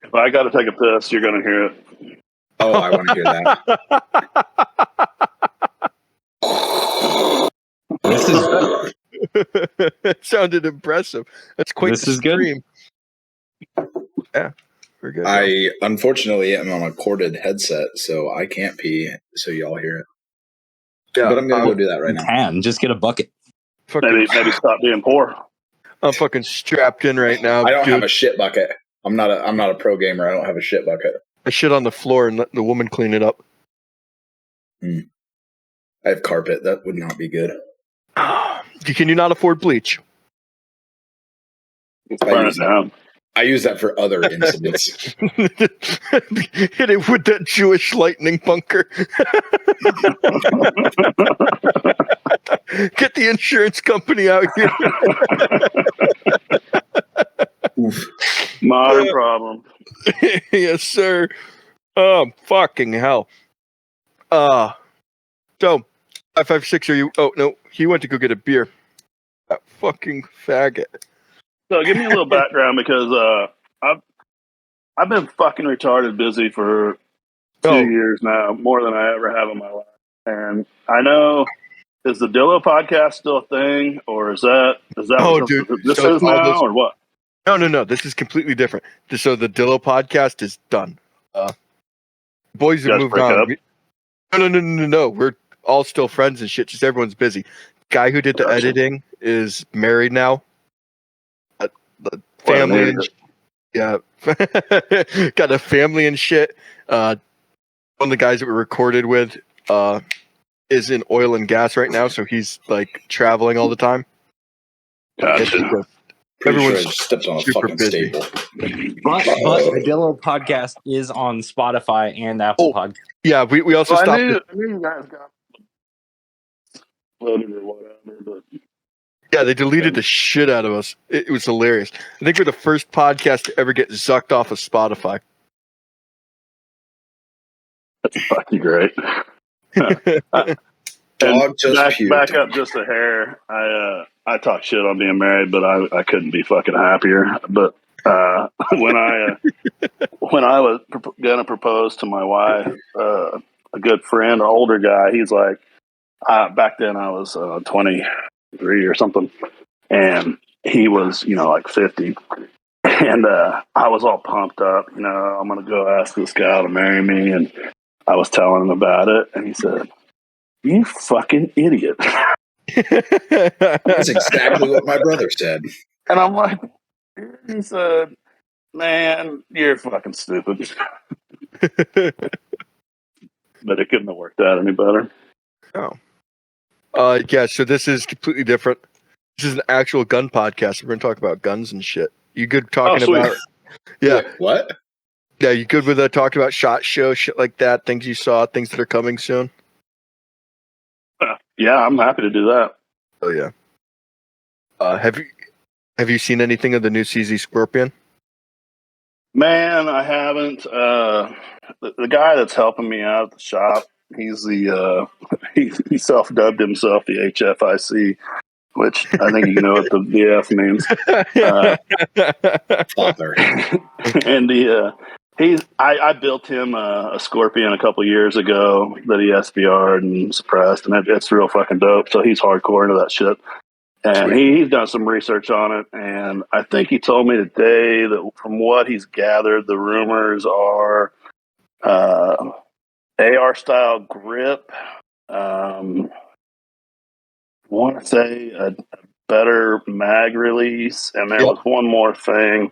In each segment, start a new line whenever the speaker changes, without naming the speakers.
If I got to take a piss, you're going to hear it.
Oh, I want to hear that. This is good.
It sounded impressive. That's quite
This
the
is good.
stream. Yeah, we're good.
I unfortunately am on a corded headset, so I can't pee, so y'all hear it.
Yeah,
But I'm going to go do that right
You
now.
can just get a bucket.
Maybe stop being poor.
I'm fucking strapped in right now.
I don't
dude.
have a shit bucket. I'm not a pro gamer. I don't have a shit bucket.
I shit on the floor and let the woman clean it up.
I have carpet. That would not be good.
Can you not afford bleach?
Burn it down.
I use that for other incidents.
Hit it with that Jewish lightning bunker. Get the insurance company out here.
Oof.
Modern problem.
Yes, sir. Oh, fucking hell. So, 556, are you? Oh, no, he went to go get a beer. That fucking faggot.
So give me a little background because I've been fucking retarded busy for 2 years now, more than I ever have in my life. And I know, is the Dillo podcast still a thing, or is that
Oh,
what
dude.
this
So
is now, or what?
No. This is completely different. So the Dillo podcast is done. Boys have moved on. No. We're all still friends and shit. Just everyone's busy. Guy who did the editing is married now. The family and got a family and shit. One of the guys that we recorded with is in oil and gas right now, so he's like traveling all the time.
Gotcha.
Everyone's sure stepped on a
super
fucking
busy.
staple.
But the Dillo podcast is on Spotify and Apple Podcasts.
Yeah, we also stopped.
I knew you guys got loaded or whatever, but
yeah, they deleted the shit out of us. It was hilarious. I think we're the first podcast to ever get zucked off of Spotify.
that's fucking great.
Dog just
back up just a hair. I talk shit on being married, but I couldn't be fucking happier. But when I was gonna propose to my wife, a good friend, an older guy, he's like, back then I was 23 or something, and he was like 50, and I was all pumped up. I'm gonna go ask this guy to marry me, and I was telling him about it, and he said, "You fucking idiot."
That's exactly what my brother said.
And I'm like, he said, "Man, you're fucking stupid." But it couldn't have worked out any better.
Oh. Yeah, so this is completely different. This is an actual gun podcast. We're going to talk about guns and shit. You good talking about... Yeah.
Wait, what?
Yeah, you good with talking about SHOT Show, shit like that, things you saw, things that are coming soon?
Yeah, I'm happy to do that.
Oh, yeah. Have you seen anything of the new CZ Scorpion?
Man, I haven't. The guy that's helping me out at the shop, he's he self-dubbed himself the HFIC, which I think you know what the BF means.
Father.
And I built him a Scorpion a couple years ago that he SBR'd and suppressed, and it's real fucking dope. So he's hardcore into that shit. And he's done some research on it, and I think he told me today that from what he's gathered, the rumors are AR-style grip, I want to say a better mag release, and there was one more thing.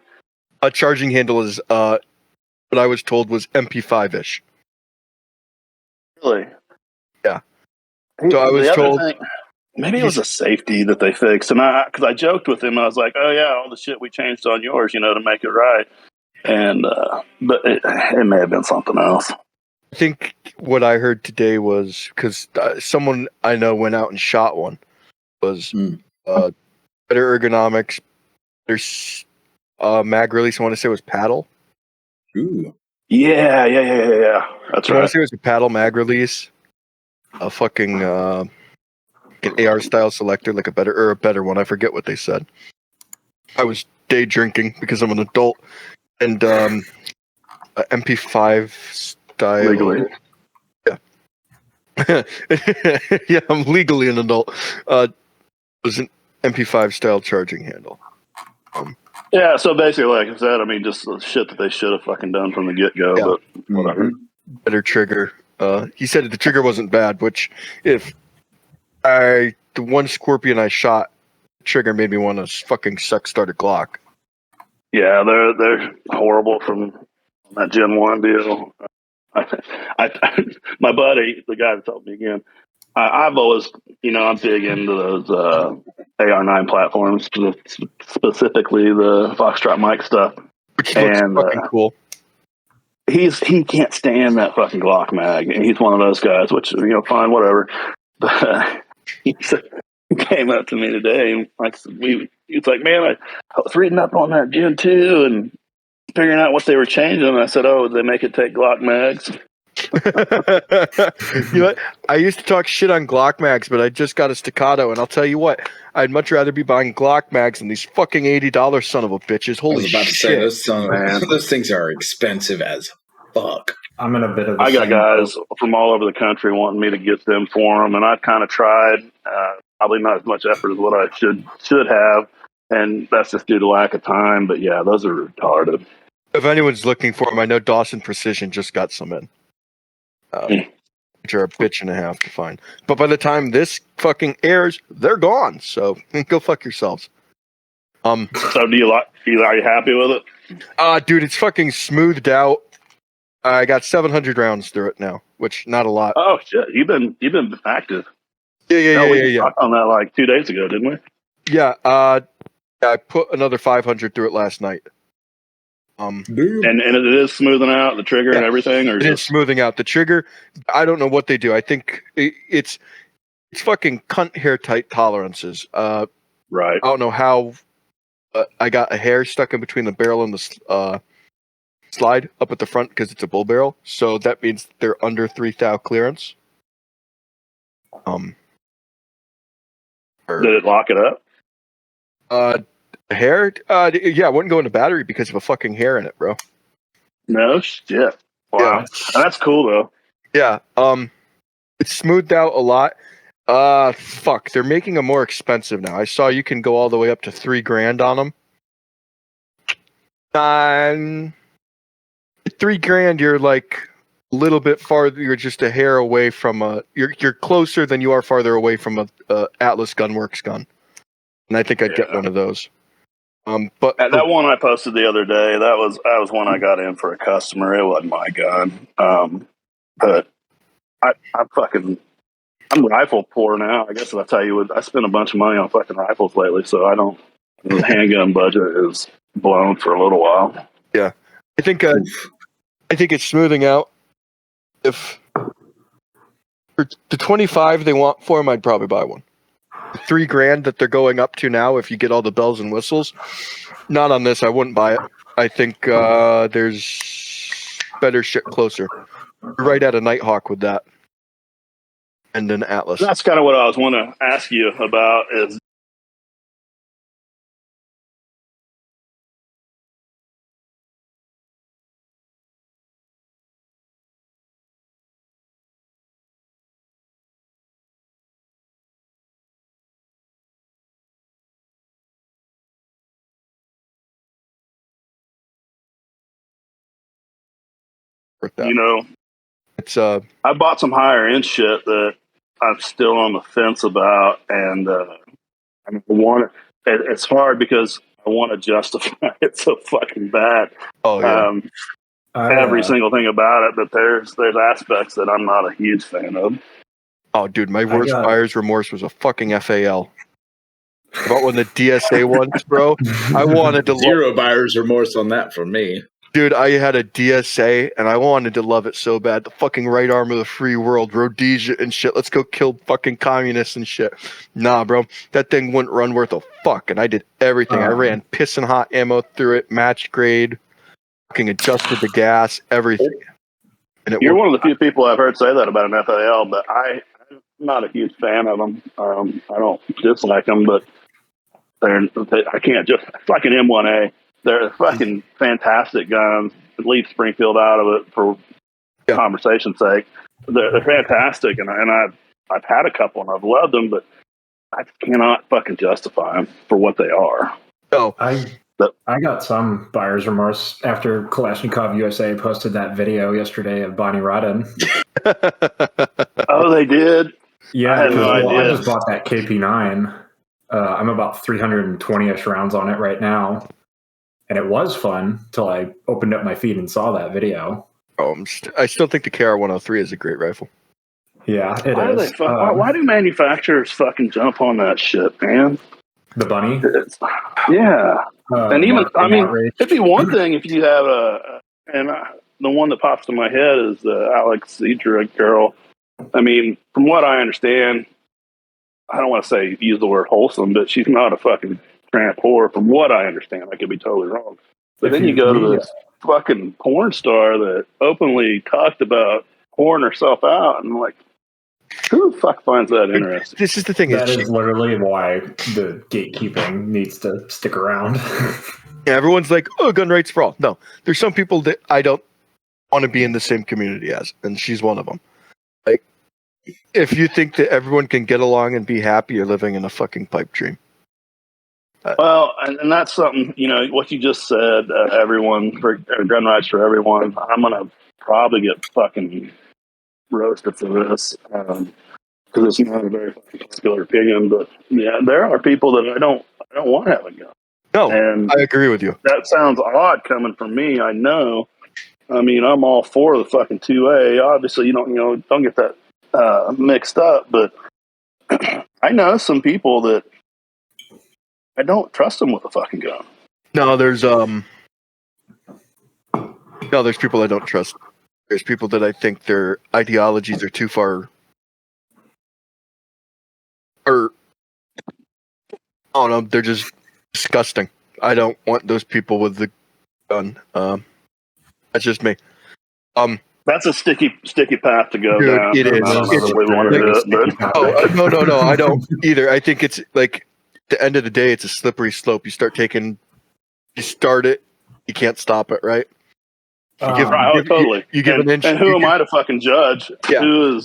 A charging handle is, what I was told was MP5-ish.
Really?
Yeah. So I was told...
Maybe it was a safety that they fixed, and because I joked with him, I was like, "Oh yeah, all the shit we changed on yours, to make it right." And but it may have been something else.
I think what I heard today was because someone I know went out and shot one. Was better ergonomics. There's mag release. I want to say it was paddle.
Ooh.
Yeah. That's right.
I want to say it was a paddle mag release. A fucking. An AR style selector, like a better one. I forget what they said. I was day drinking because I'm an adult, and MP5 style.
Legally.
Yeah, I'm legally an adult. It was an MP5 style charging handle.
Yeah, so basically, like I said, I mean, just the shit that they should have fucking done from the get-go,
Yeah.
but whatever.
Better trigger. He said the trigger wasn't bad, which if the one Scorpion I shot, trigger made me want to fucking start a Glock.
Yeah, they're horrible from that Gen 1 deal. My buddy, the guy that told me again, I've always, I'm big into those AR9 platforms, specifically the Foxtrot mic stuff.
Which looks fucking cool.
He can't stand that fucking Glock mag, and he's one of those guys, which, fine, whatever. But he came up to me today, and he's like, man, I was reading up on that Gen 2 and figuring out what they were changing. And I said, oh, they make it take Glock mags.
You know what? I used to talk shit on Glock mags, but I just got a staccato, and I'll tell you what, I'd much rather be buying Glock mags than these fucking $80 son of a bitches. Holy shit! I was about to
say those things are expensive as fuck.
I'm in a bit of.
I got guys from all over the country wanting me to get them for them, and I've kind of tried. Probably not as much effort as what I should have, and that's just due to lack of time. But yeah, those are retarded.
If anyone's looking for them, I know Dawson Precision just got some in. Which are a bitch and a half to find. But by the time this fucking airs, they're gone. So go fuck yourselves.
So are you happy with it?
Dude, it's fucking smoothed out. I got 700 rounds through it now, which not a lot.
Oh shit, you've been active.
Yeah.
We talked on that like 2 days ago, didn't we?
Yeah. I put another 500 through it last night.
And it is smoothing out the trigger and everything, or
it is smoothing out the trigger. I don't know what they do. I think it's fucking cunt hair tight tolerances.
Right.
I don't know how. I got a hair stuck in between the barrel and the slide up at the front because it's a bull barrel. So that means they're under 3 thou clearance.
Did it lock it up?
Hair? Yeah, it wouldn't go in the battery because of a fucking hair in it, bro.
No shit. Wow.
Yeah.
And that's cool though.
Yeah. It's smoothed out a lot. Fuck. They're making them more expensive now. I saw you can go all the way up to $3,000 on them. $3,000, you're like a little bit farther. You're just a hair away from You're closer than you are farther away from a Atlas Gunworks gun. And I think I'd get one of those. But
that one I posted the other day, that was one I got in for a customer. It wasn't my gun. But I'm rifle poor now. I guess that's how you would. I spent a bunch of money on fucking rifles lately, so the handgun budget is blown for a little while.
Yeah, I think it's smoothing out. If for the 25 they want for them, I'd probably buy one. The $3,000 that they're going up to now, if you get all the bells and whistles, not on this. I wouldn't buy it. I think there's better shit closer. You're right at a Nighthawk with that, and an Atlas.
That's kind of what I was want to ask you about. Is
it's
I bought some higher end shit that I'm still on the fence about, and I want it. It's hard because I want to justify it so fucking bad.
Oh yeah.
Every single thing about it, but there's aspects that I'm not a huge fan of.
Oh, dude, my worst buyer's remorse was a fucking FAL. About when the DSA ones, bro. I wanted to
zero buyer's remorse on that for me.
Dude, I had a DSA and I wanted to love it so bad. The fucking right arm of the free world, Rhodesia and shit. Let's go kill fucking communists and shit. Nah, bro. That thing wouldn't run worth a fuck. And I did everything. I ran pissing hot ammo through it, match grade, fucking adjusted the gas, everything. And
You're one of the few people I've heard say that about an FAL, but I'm not a huge fan of them. I don't dislike them, but I can't just. It's like an M1A. They're fucking fantastic guns, leave Springfield out of it for conversation's sake. They're fantastic, and I've had a couple and I've loved them, but I cannot fucking justify them for what they are.
Oh,
I got some buyer's remorse after Kalashnikov USA posted that video yesterday of Bonnie Rodden.
Oh, they did?
Yeah,
I had no idea.
I just bought that KP9. I'm about 320-ish rounds on it right now. And it was fun till I opened up my feed and saw that video.
I still think the KR-103 is a great rifle.
Yeah, it is.
Why do manufacturers fucking jump on that shit, man?
The bunny?
Yeah. And even, it'd be one thing if you have the one that pops to my head is the Alex Zedrick girl. I mean, from what I understand, I don't want to use the word wholesome, but she's not a fucking tramp whore from what I understand. I could be totally wrong. But then you go to this fucking porn star that openly talked about pouring herself out, and I'm like, who the fuck finds that interesting?
This is the thing.
That is literally why the gatekeeping needs to stick around.
Yeah, everyone's like, oh, gun rights for all. No, there's some people that I don't want to be in the same community as, and she's one of them. Like, if you think that everyone can get along and be happy, you're living in a fucking pipe dream.
Well, and that's something, what you just said, everyone, for gun rights for everyone, I'm going to probably get fucking roasted for this, because it's not a very popular opinion, but yeah, there are people that I don't want to have a gun.
No,
and
I agree with you.
That sounds odd coming from me, I know. I mean, I'm all for the fucking 2A. Obviously, you don't get that mixed up, but I know some people that I don't trust them with a fucking gun.
No, there's people I don't trust. There's people that I think their ideologies are too far, or I don't know, they're just disgusting. I don't want those people with the gun. That's just me.
That's a sticky path to go down.
It is. No, I don't either. I think it's like, at the end of the day, it's a slippery slope. You start it, you can't stop it, right?
Totally.
You give an inch.
And who am I to fucking judge?
Yeah.
Who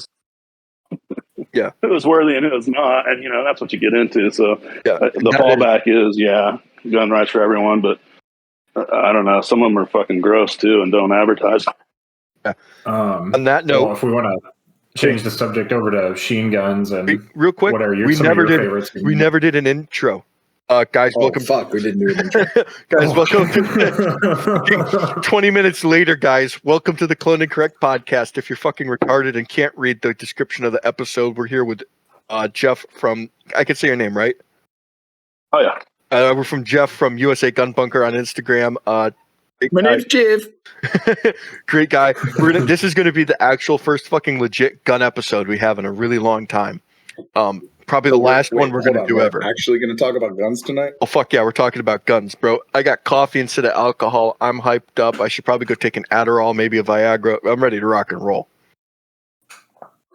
is worthy and who is not? And that's what you get into. So the fallback is gun rights for everyone, but I don't know. Some of them are fucking gross too and don't advertise.
Yeah. On that note,
if we want to change the subject over to sheen guns and
real quick,
what are some of your favorites?
We never did an intro. Guys, welcome.
We didn't do an intro.
Guys, welcome to 20 minutes later, guys. Welcome to the Clone and Correct podcast. If you're fucking retarded and can't read the description of the episode, we're here with Jeff from, I can say your name, right?
Oh, yeah.
We're from Jeff from USA Gun Bunker on Instagram.
My name's Jeff.
Great guy. This is going to be the actual first fucking legit gun episode we have in a really long time. Probably the last one we're going to do ever.
Actually going to talk about guns tonight?
Oh, fuck yeah, we're talking about guns, bro. I got coffee instead of alcohol. I'm hyped up. I should probably go take an Adderall, maybe a Viagra. I'm ready to rock and roll.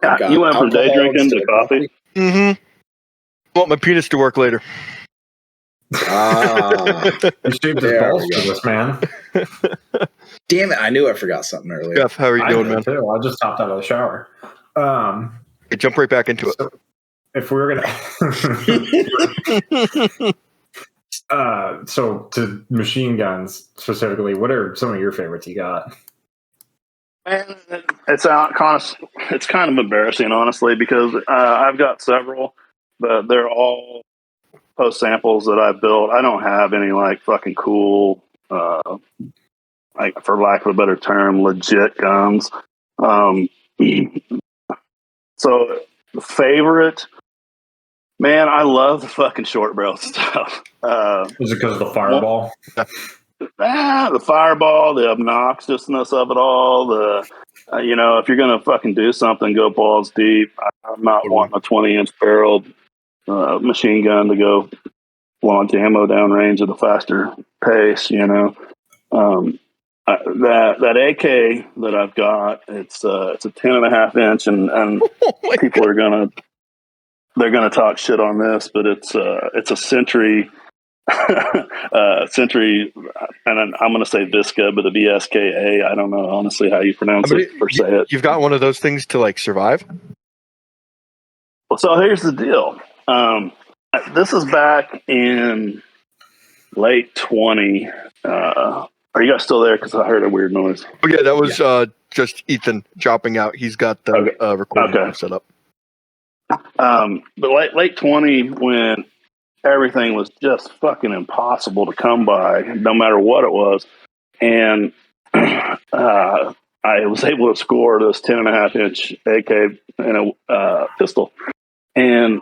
Yeah, you went from day drinking to coffee?
Mm-hmm. I want my penis to work later.
You shaved his balls for this, man.
Damn it, I knew I forgot something earlier.
Jeff, how are you doing, man?
Too. I just hopped out of the shower.
Jump right back into it.
If we were gonna so to machine guns specifically, what are some of your favorites you got?
Man, it's kind of embarrassing, honestly, because I've got several, but they're all post samples that I built. I don't have any like fucking cool, like for lack of a better term, legit guns. So the favorite. Man, I love the fucking short barrel stuff.
Is it because of the fireball?
The fireball, the obnoxiousness of it all. If you're gonna fucking do something, go balls deep. I'm not wanting a 20-inch barreled machine gun to go launch ammo down range at a faster pace. That AK that I've got, it's a 10.5 inch, and people are gonna. They're going to talk shit on this, but it's a Century Century, and I'm going to say Visca, but the VSKA. I don't know honestly how you pronounce it or say it.
You've got one of those things to like survive.
Well, so here's the deal. This is back in late 20. Are you guys still there? Because I heard a weird noise.
Oh yeah, that was just Ethan dropping out. He's got the recording set up.
But late 20, when everything was just fucking impossible to come by, no matter what it was, and I was able to score this 10.5-inch AK in a pistol, and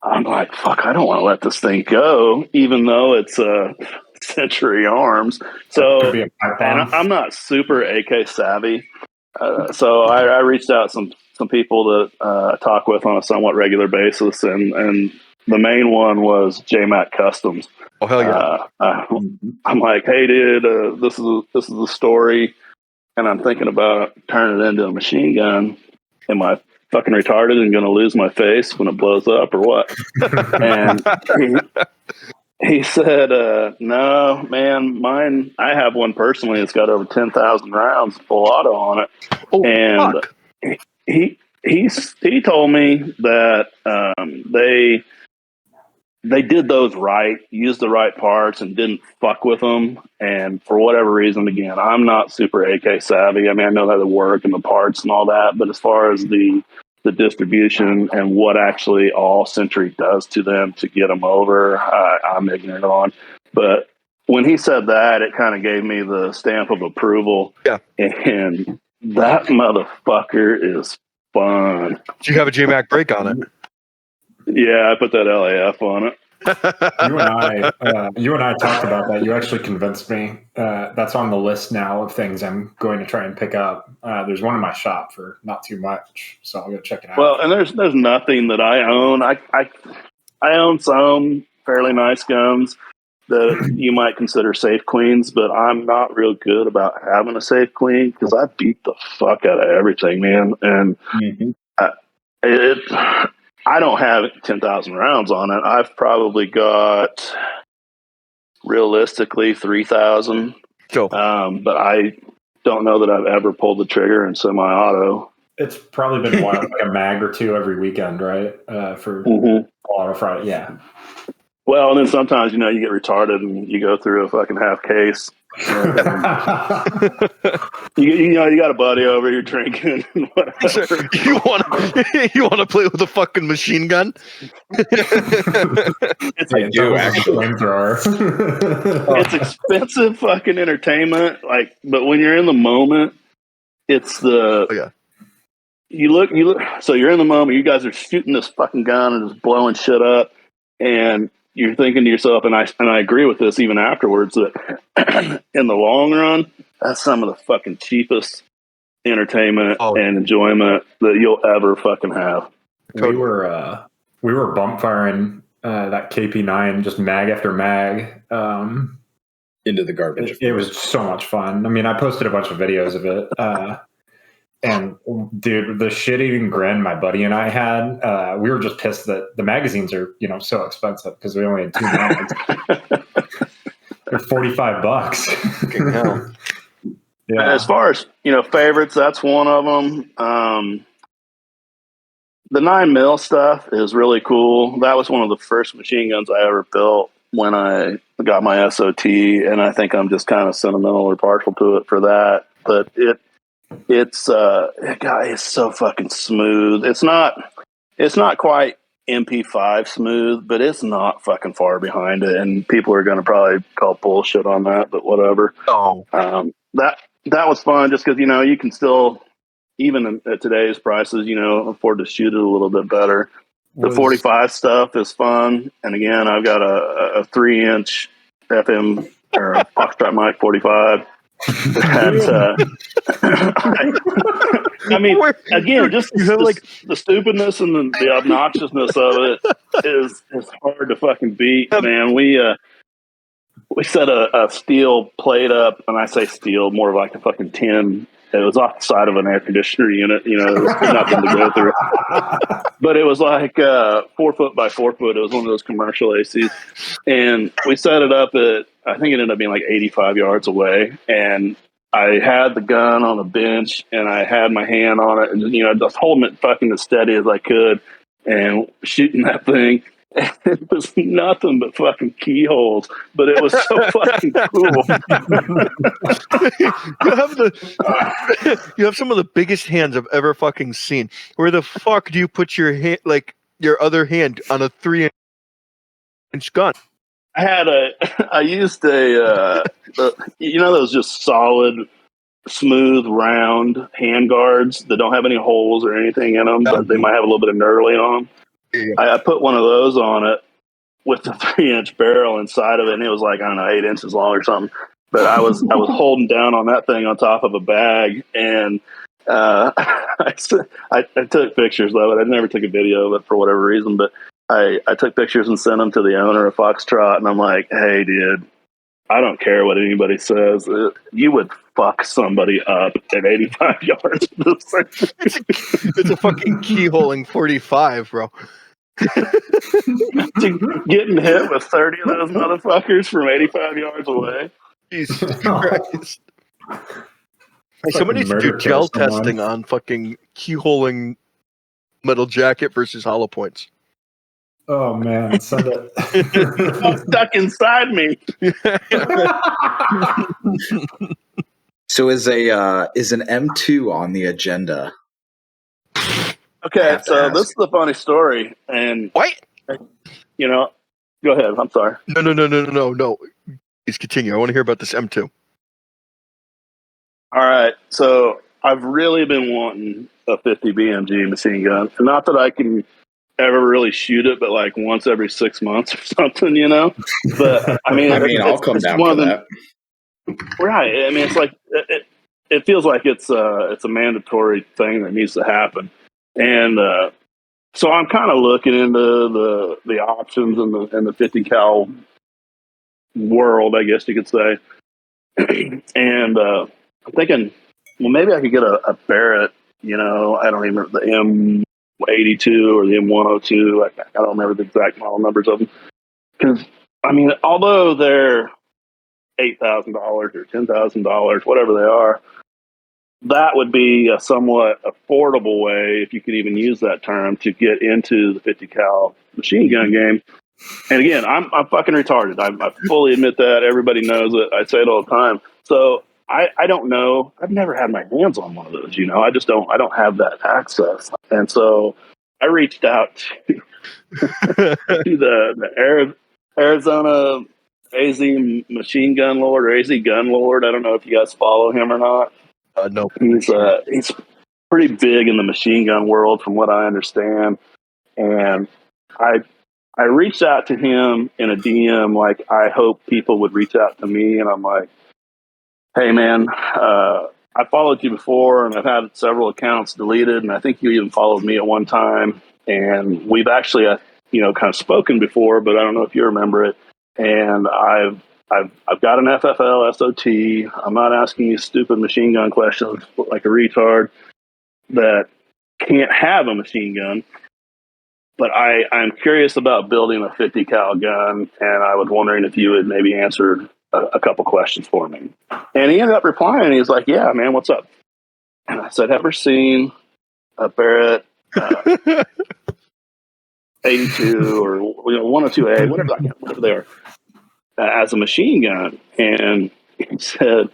I'm like, fuck, I don't want to let this thing go, even though it's Century Arms. So, and I'm not super AK savvy, so I reached out some people that I talk with on a somewhat regular basis, and the main one was JMac Customs.
Oh hell yeah!
I'm like, hey dude, this is the story, and I'm thinking about turning it into a machine gun. Am I fucking retarded and going to lose my face when it blows up or what? And he said, no, man, mine, I have one personally. It's got over 10,000 rounds full auto on it.
Oh,
and
fuck.
He told me that they did those right, used the right parts, and didn't fuck with them. And for whatever reason, again, I'm not super AK savvy. I mean, I know how to work and the parts and all that, but as far as the distribution and what actually all Century does to them to get them over, I'm ignorant on. But when he said that, it kind of gave me the stamp of approval.
Yeah.
And that motherfucker is fun.
Do you have a JMac brake on it?
Yeah, I put that LAF on it.
You and I talked about that. You actually convinced me. That's on the list now of things I'm going to try and pick up. There's one in my shop for not too much, so I'll go check it out.
Well, and there's nothing that I own. I own some fairly nice guns that you might consider safe queens, but I'm not real good about having a safe queen because I beat the fuck out of everything, man. And I don't have 10,000 rounds on it. I've probably got realistically 3,000.
Sure.
But I don't know that I've ever pulled the trigger in semi-auto.
It's probably been like a mag or two every weekend, right? For auto Friday, yeah.
Well, and then sometimes, you get retarded and you go through a fucking half case. You got a buddy over, you're drinking and whatever.
You want to play with a fucking machine gun?
I do actually.
It's expensive fucking entertainment, but when you're in the moment, it's you look. So you're in the moment. You guys are shooting this fucking gun and just blowing shit up, and you're thinking to yourself, and I agree with this even afterwards, that in the long run, that's some of the fucking cheapest entertainment and enjoyment that you'll ever fucking have.
We were bump firing that KP9, just mag after mag.
Into the garbage.
It was so much fun. I mean, I posted a bunch of videos of it. And dude, the shit-eating grin my buddy and I had, we were just pissed that the magazines are, so expensive because we only had 2 mags. They're $45.
Fucking hell.
Yeah. As far as favorites, that's one of them. The 9mm stuff is really cool. That was one of the first machine guns I ever built when I got my SOT, and I think I'm just kind of sentimental or partial to it for that. But it's so fucking smooth. It's not quite MP5 smooth, but it's not fucking far behind it. And people are going to probably call bullshit on that, but whatever.
Oh,
that was fun just because you can still, even at today's prices, afford to shoot it a little bit better. The 45 stuff is fun, and again, I've got a 3-inch FM or a Foxtrot mic 45. I mean, again, just the stupidness and the obnoxiousness of it is hard to fucking beat, man. We set a steel plate up, and I say steel, more of like a fucking tin It was off the side of an air conditioner unit. You know, it was nothing to go through. But it was like 4 foot by 4 foot. It was one of those commercial ACs. And we set it up at, I think it ended up being like 85 yards away. And I had the gun on a bench and I had my hand on it and, you know, just holding it fucking as steady as I could and shooting that thing. And it was nothing but fucking keyholes, but it was so fucking cool.
You have some of the biggest hands I've ever fucking seen. Where the fuck do you put your hand, like your other hand, on a 3-inch gun?
I used a, you know, those just solid, smooth, round hand guards that don't have any holes or anything in them, but they might have a little bit of knurling on them.
Yeah.
I put one of those on it with the 3-inch barrel inside of it, and it was like, I don't know, 8 inches long or something. But I was holding down on that thing on top of a bag, and I took pictures of it. I never took a video of it for whatever reason, but I took pictures and sent them to the owner of Foxtrot, and I'm like, hey, dude, I don't care what anybody says. You would fuck somebody up at 85 yards.
It's a fucking keyholing 45, bro.
Getting hit with 30 of those motherfuckers from 85 yards away.
Jesus Christ. Hey, somebody needs to do gel testing on fucking keyholing metal jacket versus hollow points.
Oh man, send it.
It's stuck inside me.
So is an M2 on the agenda?
Okay, so this is the funny story, and
what?
You know, go ahead. I'm sorry.
No. Please continue. I want to hear about this M2.
All right, so I've really been wanting a 50 BMG machine gun. Not that I can ever really shoot it, but like once every 6 months or something, you know. But I mean,
I'll come down for that.
Right. I mean, it's like it feels like it's a mandatory thing that needs to happen, and so I'm kind of looking into the options in the 50 cal world, I guess you could say, and I'm thinking, well, maybe I could get a Barrett. You know, I don't even remember the M82 or the M102. I don't remember the exact model numbers of them. Because, I mean, although they're $8,000 or $10,000, whatever they are, that would be a somewhat affordable way, if you could even use that term, to get into the 50 cal machine gun game. And again, I'm fucking retarded. I fully admit that. Everybody knows it. I say it all the time. So I don't know. I've never had my hands on one of those. You know, I don't have that access. And so I reached out to the Arizona AZ Machine Gun Lord or AZ Gun Lord. I don't know if you guys follow him or not.
No.
He's pretty big in the machine gun world, from what I understand. And I reached out to him in a DM, like I hope people would reach out to me, and I'm like, hey man, I followed you before, and I've had several accounts deleted, and I think you even followed me at one time, and we've actually, kind of spoken before, but I don't know if you remember it. And I've got an FFL SOT. I'm not asking you stupid machine gun questions like a retard that can't have a machine gun. But I'm curious about building a 50 cal gun, and I was wondering if you would maybe answer a couple questions for me. And he ended up replying. He's like, yeah, man, what's up? And I said, ever seen a Barrett 82 or 102A, whatever they are, as a machine gun? And he said,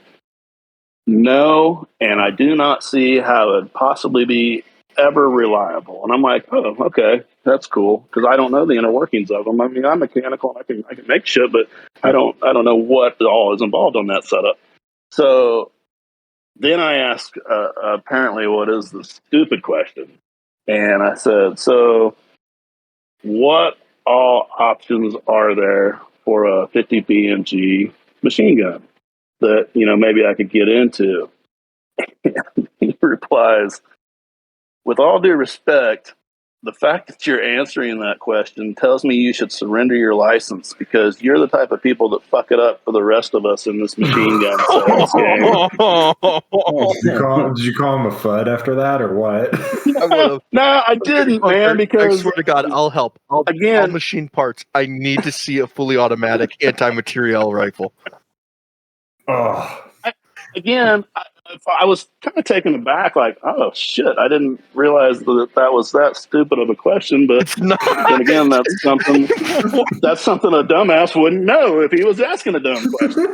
no, and I do not see how it would possibly be ever reliable. And I'm like, oh, okay, that's cool, because I don't know the inner workings of them. I mean, I'm mechanical and I can make shit, but I don't know what all is involved on that setup. So then I asked, apparently, what is the stupid question? And I said, so what all options are there for a 50 BMG machine gun that, maybe I could get into? And he replies, with all due respect, the fact that you're answering that question tells me you should surrender your license, because you're the type of people that fuck it up for the rest of us in this machine gun sales game.
Did you call him a FUD after that, or what?
No, I didn't, man, because
I swear to God, I'll help. I'll
again,
machine parts. I need to see a fully automatic anti-materiel rifle.
Oh,
I was kind of taken aback, like, oh shit, I didn't realize that was that stupid of a question. But
It's not.
then again, that's something a dumbass wouldn't know if he was asking a dumb question.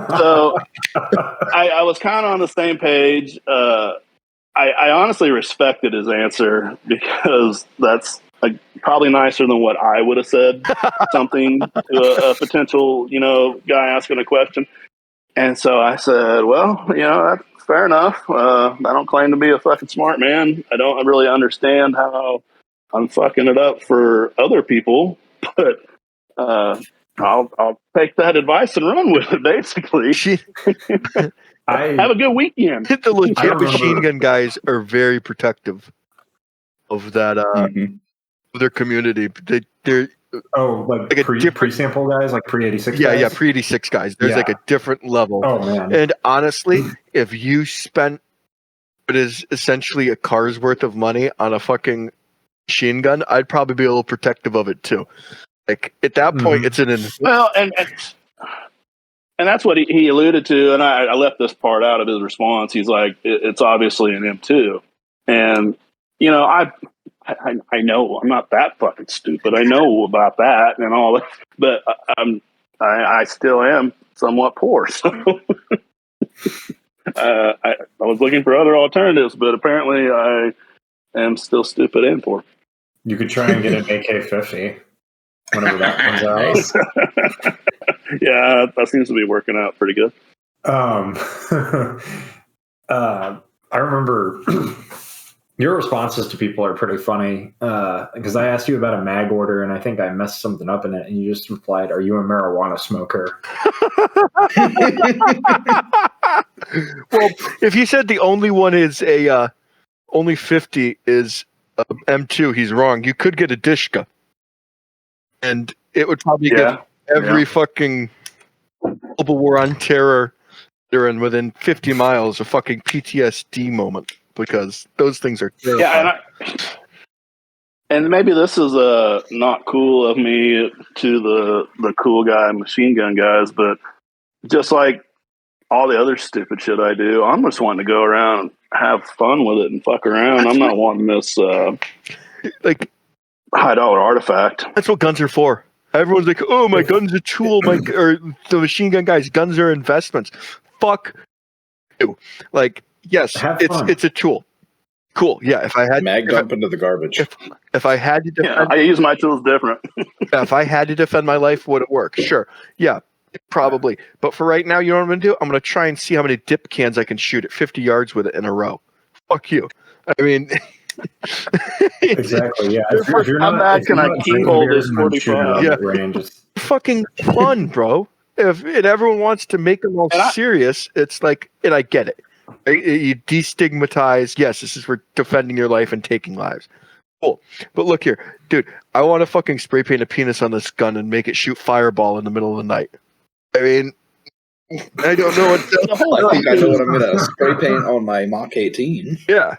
So I was kind of on the same page. I honestly respected his answer, because that's probably nicer than what I would have said something to a potential, guy asking a question. And so I said, well, that's fair enough. I don't claim to be a fucking smart man. I don't really understand how I'm fucking it up for other people, but I'll take that advice and run with it, basically. Have a good weekend.
The legit machine gun guys are very protective of that, of their community. They're
like a pre-sample guys, like pre-86 guys?
Yeah, pre-86 guys. There's like a different level.
Oh, man.
And honestly, if you spent what is essentially a car's worth of money on a fucking machine gun, I'd probably be a little protective of it too. Like, at that point, it's and
that's what he alluded to, and I left this part out of his response. He's like, it's obviously an M2. And, I know I'm not that fucking stupid. I know about that and all that, but I still am somewhat poor. So I was looking for other alternatives, but apparently I am still stupid and poor.
You could try and get an AK-50 whenever that comes out.
Yeah, that seems to be working out pretty good.
I remember your responses to people are pretty funny, because I asked you about a mag order, and I think I messed something up in it, and you just replied, "Are you a marijuana smoker?"
Well, if you said the only one is only 50 is M2, he's wrong. You could get a Dishka, and it would probably give every fucking global war on terror they're in within 50 miles a fucking PTSD moment, because those things are terrifying.
Yeah, and maybe this is not cool of me to the cool guy machine gun guys, but just like all the other stupid shit I do, I'm just wanting to go around and have fun with it and fuck around. I'm not wanting this like $high artifact.
That's what guns are for. Everyone's like, "Oh, my gun's a tool." Or the machine gun guys, guns are investments. Fuck you. Like, yes, it's a tool. Cool. Yeah. If I had
dump into the garbage.
If I had to defend,
I use my tools different.
If I had to defend my life, would it work? Sure. Yeah. Probably. But for right now, you know what I'm going to do? I'm going to try and see how many dip cans I can shoot at 50 yards with it in a row. Fuck you. I mean,
exactly. Yeah. If you're
I'm
not,
back and I keyhole this 45.
Yeah. Range,
fucking fun, bro. If everyone wants to make them all serious, it's like, and I get it. You destigmatize. Yes, this is for defending your life and taking lives. Cool. But look here, dude. I want to fucking spray paint a penis on this gun and make it shoot fireball in the middle of the night. I mean, I don't know what.
I think I know what I'm gonna spray paint on my Mach 18.
Yeah.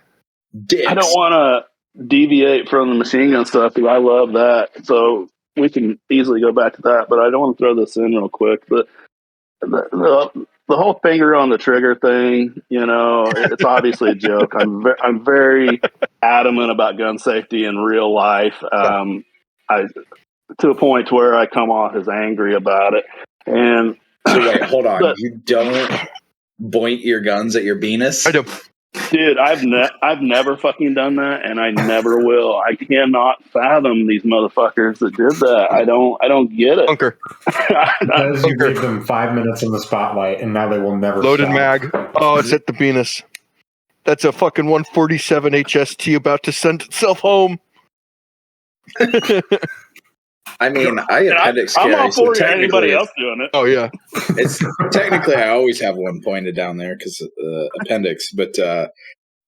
Dicks.
I don't want to deviate from the machine gun stuff, because I love that. So we can easily go back to that, but I don't want to throw this in real quick. But the whole finger on the trigger thing, it's obviously a joke. I'm very adamant about gun safety in real life. To a point where I come off as angry about it. And
so wait, hold on. You don't point your guns at your penis?
I do.
Dude, I've never fucking done that, and I never will. I cannot fathom these motherfuckers that did that. I don't get it.
Bunker.
Because you gave them 5 minutes in the spotlight, and now they will never
loaded
stop.
mag. Oh, it's at the penis. That's a fucking 147 HST about to send itself home.
I mean, I appendix
I'm
carry.
all for anybody else doing it.
Oh yeah.
It's technically I always have one pointed down there because appendix, but the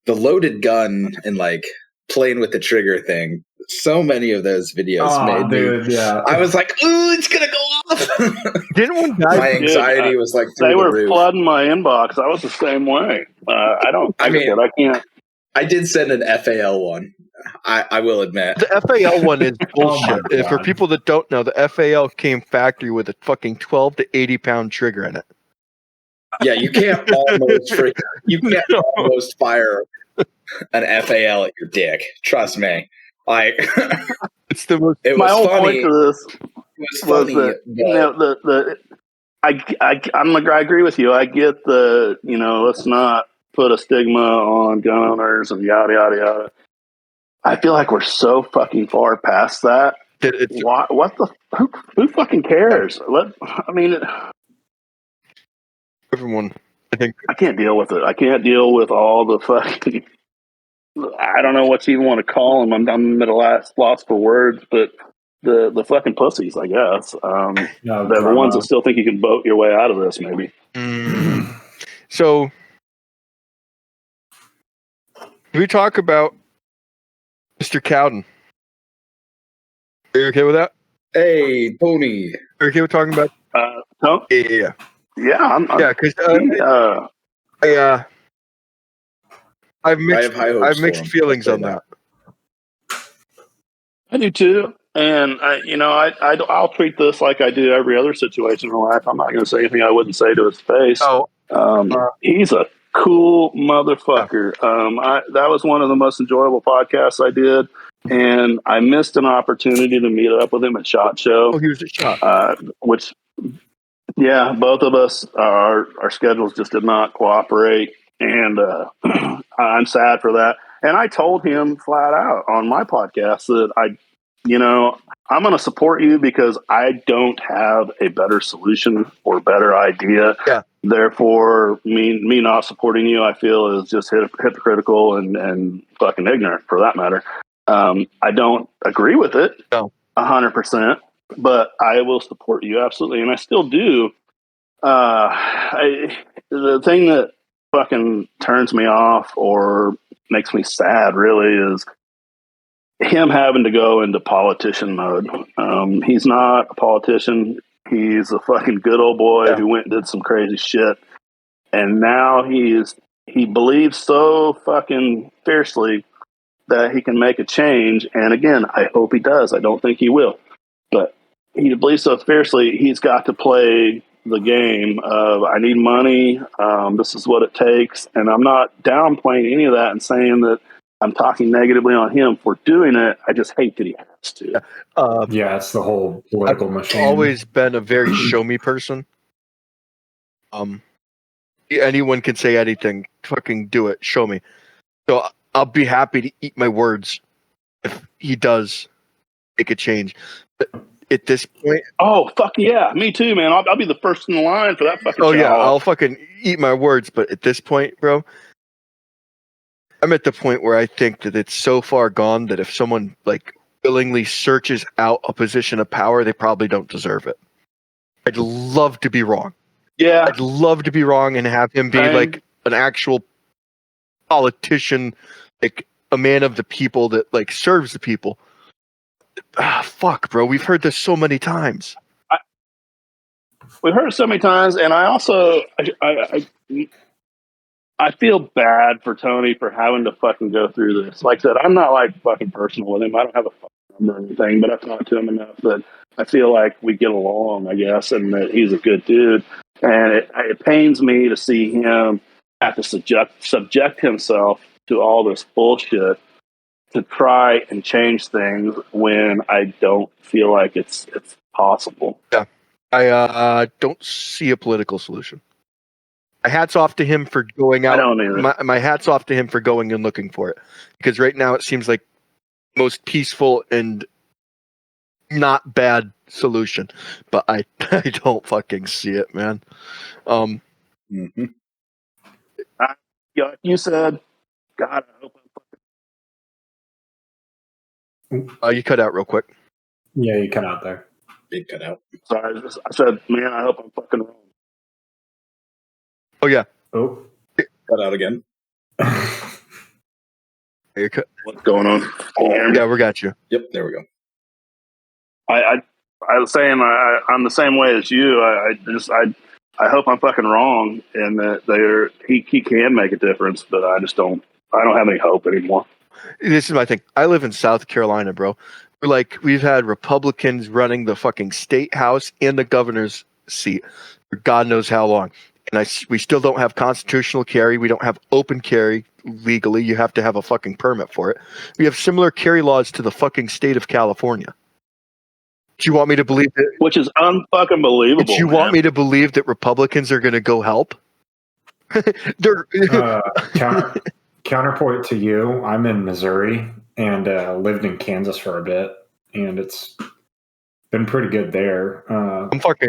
loaded gun and like playing with the trigger thing So many of those videos made
dude,
me.
yeah.
I was like, "Ooh, it's gonna go off."
Didn't one guy?
My anxiety was like through
they
the
were
roof.
flooding my inbox. I was the same way. I don't.
I mean,
I can't.
I did send an FAL one. I will admit.
The FAL one is bullshit.
Oh my
For
God.
people that don't know, the FAL came factory with a fucking 12 to 80 pound trigger in it.
Yeah, you can't almost fire an FAL at your dick. Trust me. Like,
It's the most.
it
My
was
whole
funny.
point to this
It was
was
funny.
that I agree with you. I get the let's not put a stigma on gun owners and yada yada yada. I feel like we're so fucking far past that. What the who fucking cares?
Everyone, I think.
I can't deal with it. I can't deal with all the fucking. I don't know what you even want to call them. I'm at a loss for words, but the fucking pussies, I guess. They're the ones that still think you can boat your way out of this, maybe.
So, we talk about Mr. Cowden. Are you okay with that?
Hey, Tony.
Are you okay with talking about?
No?
Yeah.
Yeah,
because I've
hopes
mixed
for him.
feelings on that.
I do too, and I'll treat this like I do every other situation in life. I'm not going to say anything I wouldn't say to his face.
Oh,
he's a cool motherfucker. That was one of the most enjoyable podcasts I did, and I missed an opportunity to meet up with him at SHOT Show.
Oh, he was at SHOT.
Which, yeah, both of us, our schedules just did not cooperate, and I'm sad for that. And I told him flat out on my podcast that I'm going to support you because I don't have a better solution or better idea.
Yeah.
Therefore, me not supporting you, I feel is just hypocritical and fucking ignorant for that matter. I don't agree with it 100%, but I will support you absolutely. And I still do. The thing that fucking turns me off or makes me sad really is him having to go into politician mode. He's not a politician. He's a fucking good old boy who went and did some crazy shit. And now he believes so fucking fiercely that he can make a change. And again, I hope he does. I don't think he will. But he believes so fiercely, he's got to play the game of I need money. This is what it takes. And I'm not downplaying any of that and saying that I'm talking negatively on him for doing it. I just hate that he has to.
Yeah, it's the whole political machine.
I've always been a very show me person. Anyone can say anything. Fucking do it. Show me. So I'll be happy to eat my words if he does make a change. But at this point,
oh fuck yeah, me too, man. I'll be the first in the line for that fucking.
Oh yeah, I'll fucking eat my words. But at this point, bro, I'm at the point where I think that it's so far gone that if someone like willingly searches out a position of power, they probably don't deserve it. I'd love to be wrong.
Yeah,
I'd love to be wrong and have him be like an actual politician, like a man of the people that like serves the people. Fuck, bro. We've heard this so many times.
We've heard it so many times, and I also I feel bad for Tony for having to fucking go through this. Like I said, I'm not like fucking personal with him. I don't have a fucking number or anything, but I've talked to him enough that I feel like we get along, I guess, and that he's a good dude. And it pains me to see him have to subject himself to all this bullshit to try and change things when I don't feel like it's possible.
Yeah, I don't see a political solution. My hat's off to him for going out.
I don't either.
My hat's off to him for going and looking for it, because right now it seems like the most peaceful and not bad solution. But I don't fucking see it, man.
Like you said, God, I hope
You cut out real quick.
Yeah, you cut out there.
Big cut out.
Sorry, I said, man, I hope I'm fucking wrong.
Oh yeah.
Oh,
cut out again.
What's going on? Can you hear me?
Yeah, we got you.
Yep, there we go.
I was saying I'm the same way as you. I hope I'm fucking wrong and that he can make a difference, but I don't have any hope anymore.
This is my thing. I live in South Carolina, bro. We've had Republicans running the fucking state house and the governor's seat for God knows how long. And we still don't have constitutional carry. We don't have open carry legally. You have to have a fucking permit for it. We have similar carry laws to the fucking state of California. Do you want me to believe that?
Which is unfucking believable.
Do you want me to believe that Republicans are going to go help?
Counterpoint to you, I'm in Missouri and lived in Kansas for a bit, and it's been pretty good there.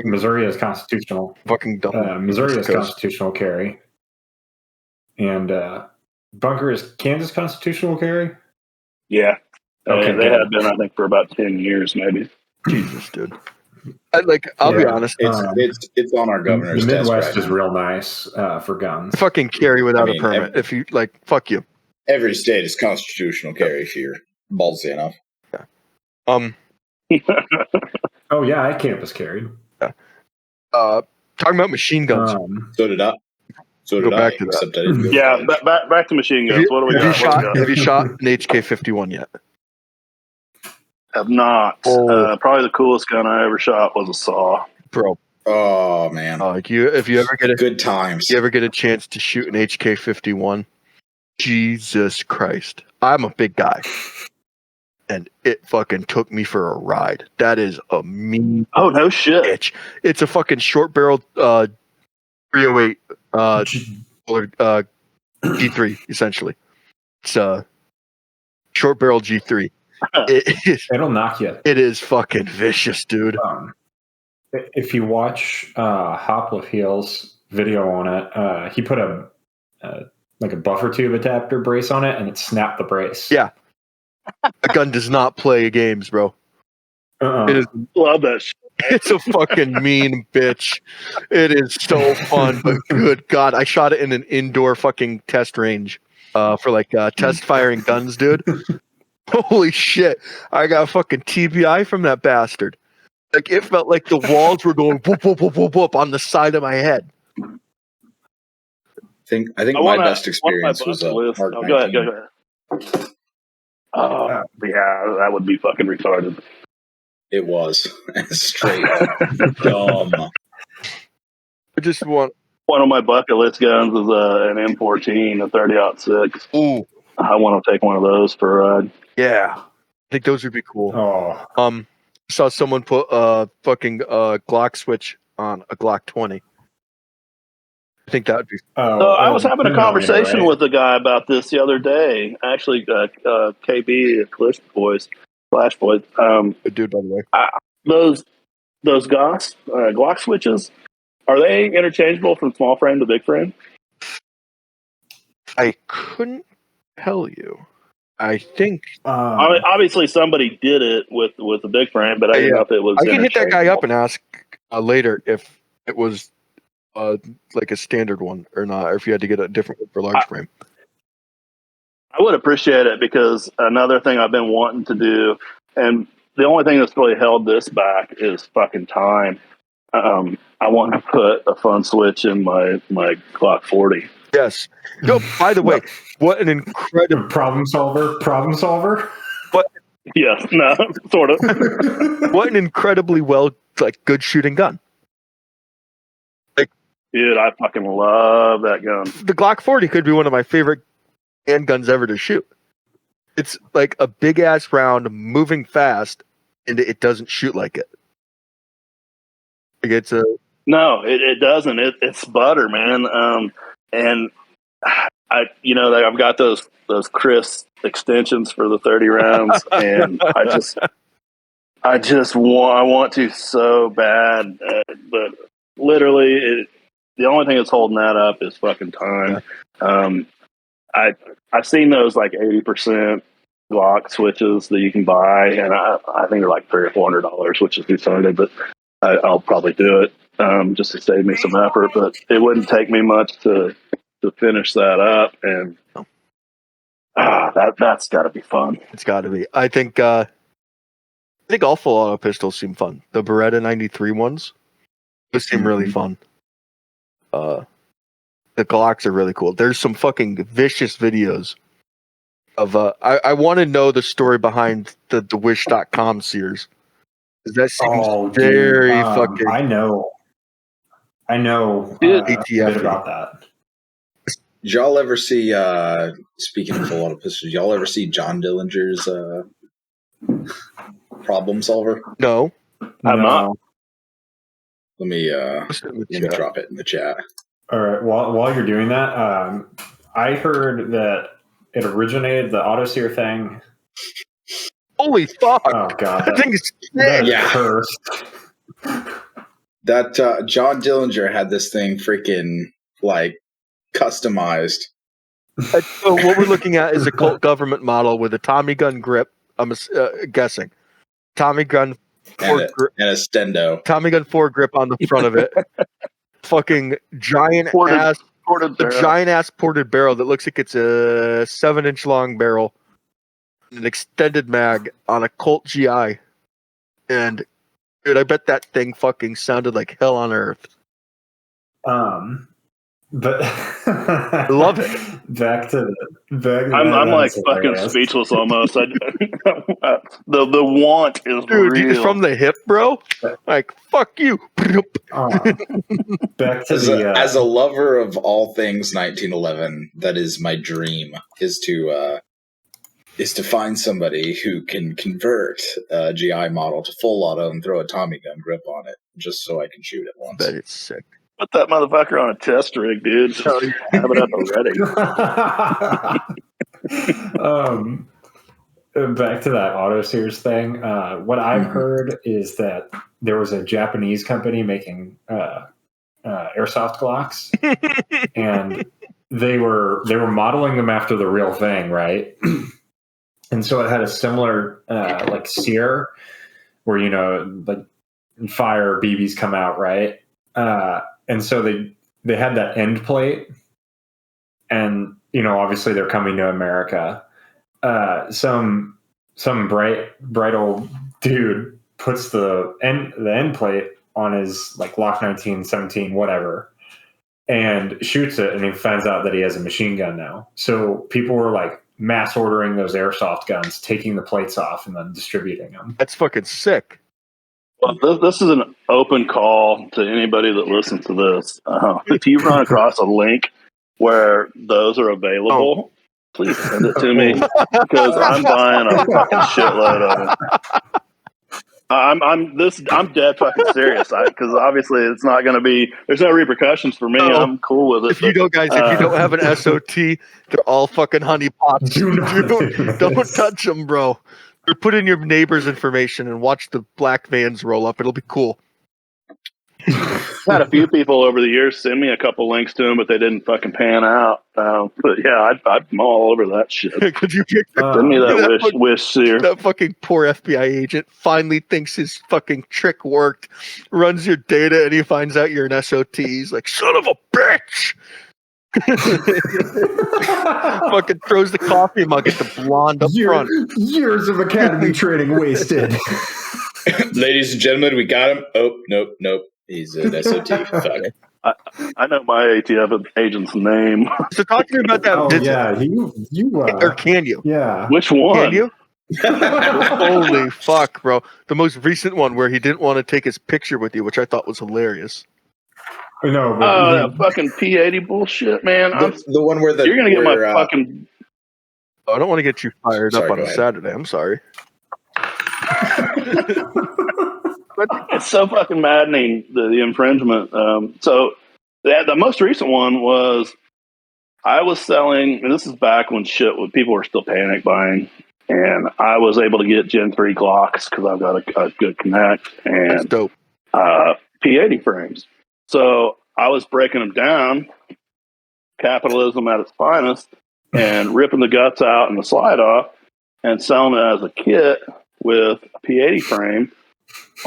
Missouri is constitutional.
Fucking dumb.
Missouri is constitutional carry, and Bunker is Kansas constitutional carry.
Yeah,
okay,
they have been, I think, for about 10 years, maybe.
Jesus, dude. I'll be honest.
It's on our governor's
The Midwest
desk right
is real nice for guns.
Fucking carry without a permit. If you fuck you.
Every state is constitutional carry if you're ballsy enough.
Yeah.
Oh yeah, I campus carried.
Yeah. Talking about machine guns.
So did I.
Back to
that.
Yeah, back to machine guns. What do we got?
Have you shot an HK-51 yet?
Have not. Probably the coolest gun I ever shot was a saw.
Bro.
Oh man.
If you ever get
good times.
You ever get a chance to shoot an HK-51? Jesus Christ. I'm a big guy. And it fucking took me for a ride. That is a mean
no shit.
Bitch. It's a fucking short barreled 308 G3 essentially. It's a short barrel G3.
It'll knock you.
It is fucking vicious, dude.
If you watch Hopliffe Heel's video on it, he put a buffer tube adapter brace on it, and it snapped the brace.
Yeah, a gun does not play games, bro. It is,
love that shit.
It's a fucking mean bitch. It is so fun, but good God, I shot it in an indoor fucking test range for test firing guns, dude. Holy shit. I got fucking TBI from that bastard. It felt like the walls were going whoop, whoop, whoop, whoop, whoop on the side of my head.
I think my best experience was
go ahead. Oh, yeah, that would be fucking retarded.
It was. Straight up dumb.
I just want...
One of my bucket list guns is an M14, a 30-06.
Ooh.
I want to take one of those for a ride.
Yeah. I think those would be cool.
Oh.
Saw someone put a fucking Glock switch on a Glock 20. I think that would be...
I was having a conversation with a guy about this the other day. Actually, KB, Flash Boys.
Good dude, by the way.
Those Glock switches, are they interchangeable from small frame to big frame?
I couldn't tell you. I think...
obviously, somebody did it with the big frame, but I didn't know if it was...
I can hit that guy up and ask later if it was like a standard one or not, or if you had to get a different one for large frame.
I would appreciate it, because another thing I've been wanting to do, and the only thing that's really held this back is fucking time. I want to put a fun switch in my Glock 40.
Yes. No, by the way, what an incredible...
Problem solver?
What?
Yeah, no, sort of.
What an incredibly good shooting gun.
Dude, I fucking love that gun.
The Glock 40 could be one of my favorite handguns ever to shoot. It's like a big ass round moving fast, and it doesn't shoot like it.
No, it doesn't. It's butter, man. And I've got those Chris extensions for the 30 rounds, and I want to so bad, but literally the only thing that's holding that up is fucking time. Yeah. I've seen those 80% Glock switches that you can buy, and I think they're like $300 or $400, which is retarded, but I'll probably do it just to save me some effort. But it wouldn't take me much to finish that up, and That's got to be fun.
It's got to be. I think all full auto pistols seem fun. The Beretta 93 ones, those seem really fun. The Glocks are really cool. There's some fucking vicious videos of I want to know the story behind the Wish.com Sears. That seems very fucking.
I know a bit about that.
Did y'all ever see, speaking of full auto pistols, did y'all ever see John Dillinger's Problem Solver?
No.
I'm not.
Let me drop it in the chat.
All right. While you're doing that, I heard that it originated, the Autoseer thing.
Holy fuck!
Oh god,
that thing is sick.
Yeah.
Cursed.
That John Dillinger had this thing freaking like customized.
So what we're looking at is a Colt government model with a Tommy gun grip. I'm guessing Tommy gun
and a stendo.
Tommy gun 4 grip on the front of it. Fucking giant ass ported barrel that looks like it's a 7-inch long barrel. An extended mag on a Colt GI. And dude, I bet that thing fucking sounded like hell on earth.
But
I love it.
Back to
I'm like fucking speechless almost. The want is
dude,
real.
from the hip, bro. Like fuck you.
Back to
as a lover of all things 1911, that is my dream. Is to find somebody who can convert a GI model to full auto and throw a Tommy gun grip on it, just so I can shoot it once.
Bet it's sick.
Put that motherfucker on a test rig, dude. Just have it at the
ready. Back to that Auto Sears thing. What I've heard is that there was a Japanese company making Airsoft Glocks, and they were modeling them after the real thing, right? And so it had a similar like sear where, like fire BBs come out, right? And so they had that end plate, and obviously they're coming to America. Some bright old dude puts the end plate on his like Glock 19, 17, whatever, and shoots it, and he finds out that he has a machine gun now. So people were like mass ordering those airsoft guns, taking the plates off, and then distributing them.
That's fucking sick.
Well, this is an open call to anybody that listens to this. If you run across a link where those are available, please send it to me because I'm buying a fucking shitload of them. I'm dead fucking serious because obviously it's not going to be. There's no repercussions for me. I'm cool with it.
If you don't have an SOT, they're all fucking honey pots. Don't touch them, bro. Or put in your neighbor's information and watch the black vans roll up. It'll be cool.
I've had a few people over the years send me a couple links to them, but they didn't fucking pan out. But yeah, I'm all over that shit.
Could you
send me that wish seer?
That fucking poor FBI agent finally thinks his fucking trick worked, runs your data, and he finds out you're an SOT. He's like, son of a bitch! Fucking throws the coffee mug at the blonde up front.
Years of academy training wasted.
Ladies and gentlemen, we got him. Oh, nope. He's an SOT. Fuck.
I know my ATF agent's name.
So talk to me about that.
Or
can you?
Yeah.
Which one?
Can you? Holy fuck, bro. The most recent one where he didn't want to take his picture with you, which I thought was hilarious.
No,
that fucking P80 bullshit, man.
The one where
you're gonna get my fucking.
I don't want to get you fired up on a Saturday. I'm sorry.
But it's so fucking maddening, the infringement. So the most recent one was I was selling, and this is back when people were still panic buying, and I was able to get Gen 3 Glocks because I've got a good connect and
that's dope.
P80 frames. So I was breaking them down, capitalism at its finest, and ripping the guts out and the slide off, and selling it as a kit with a P80 frame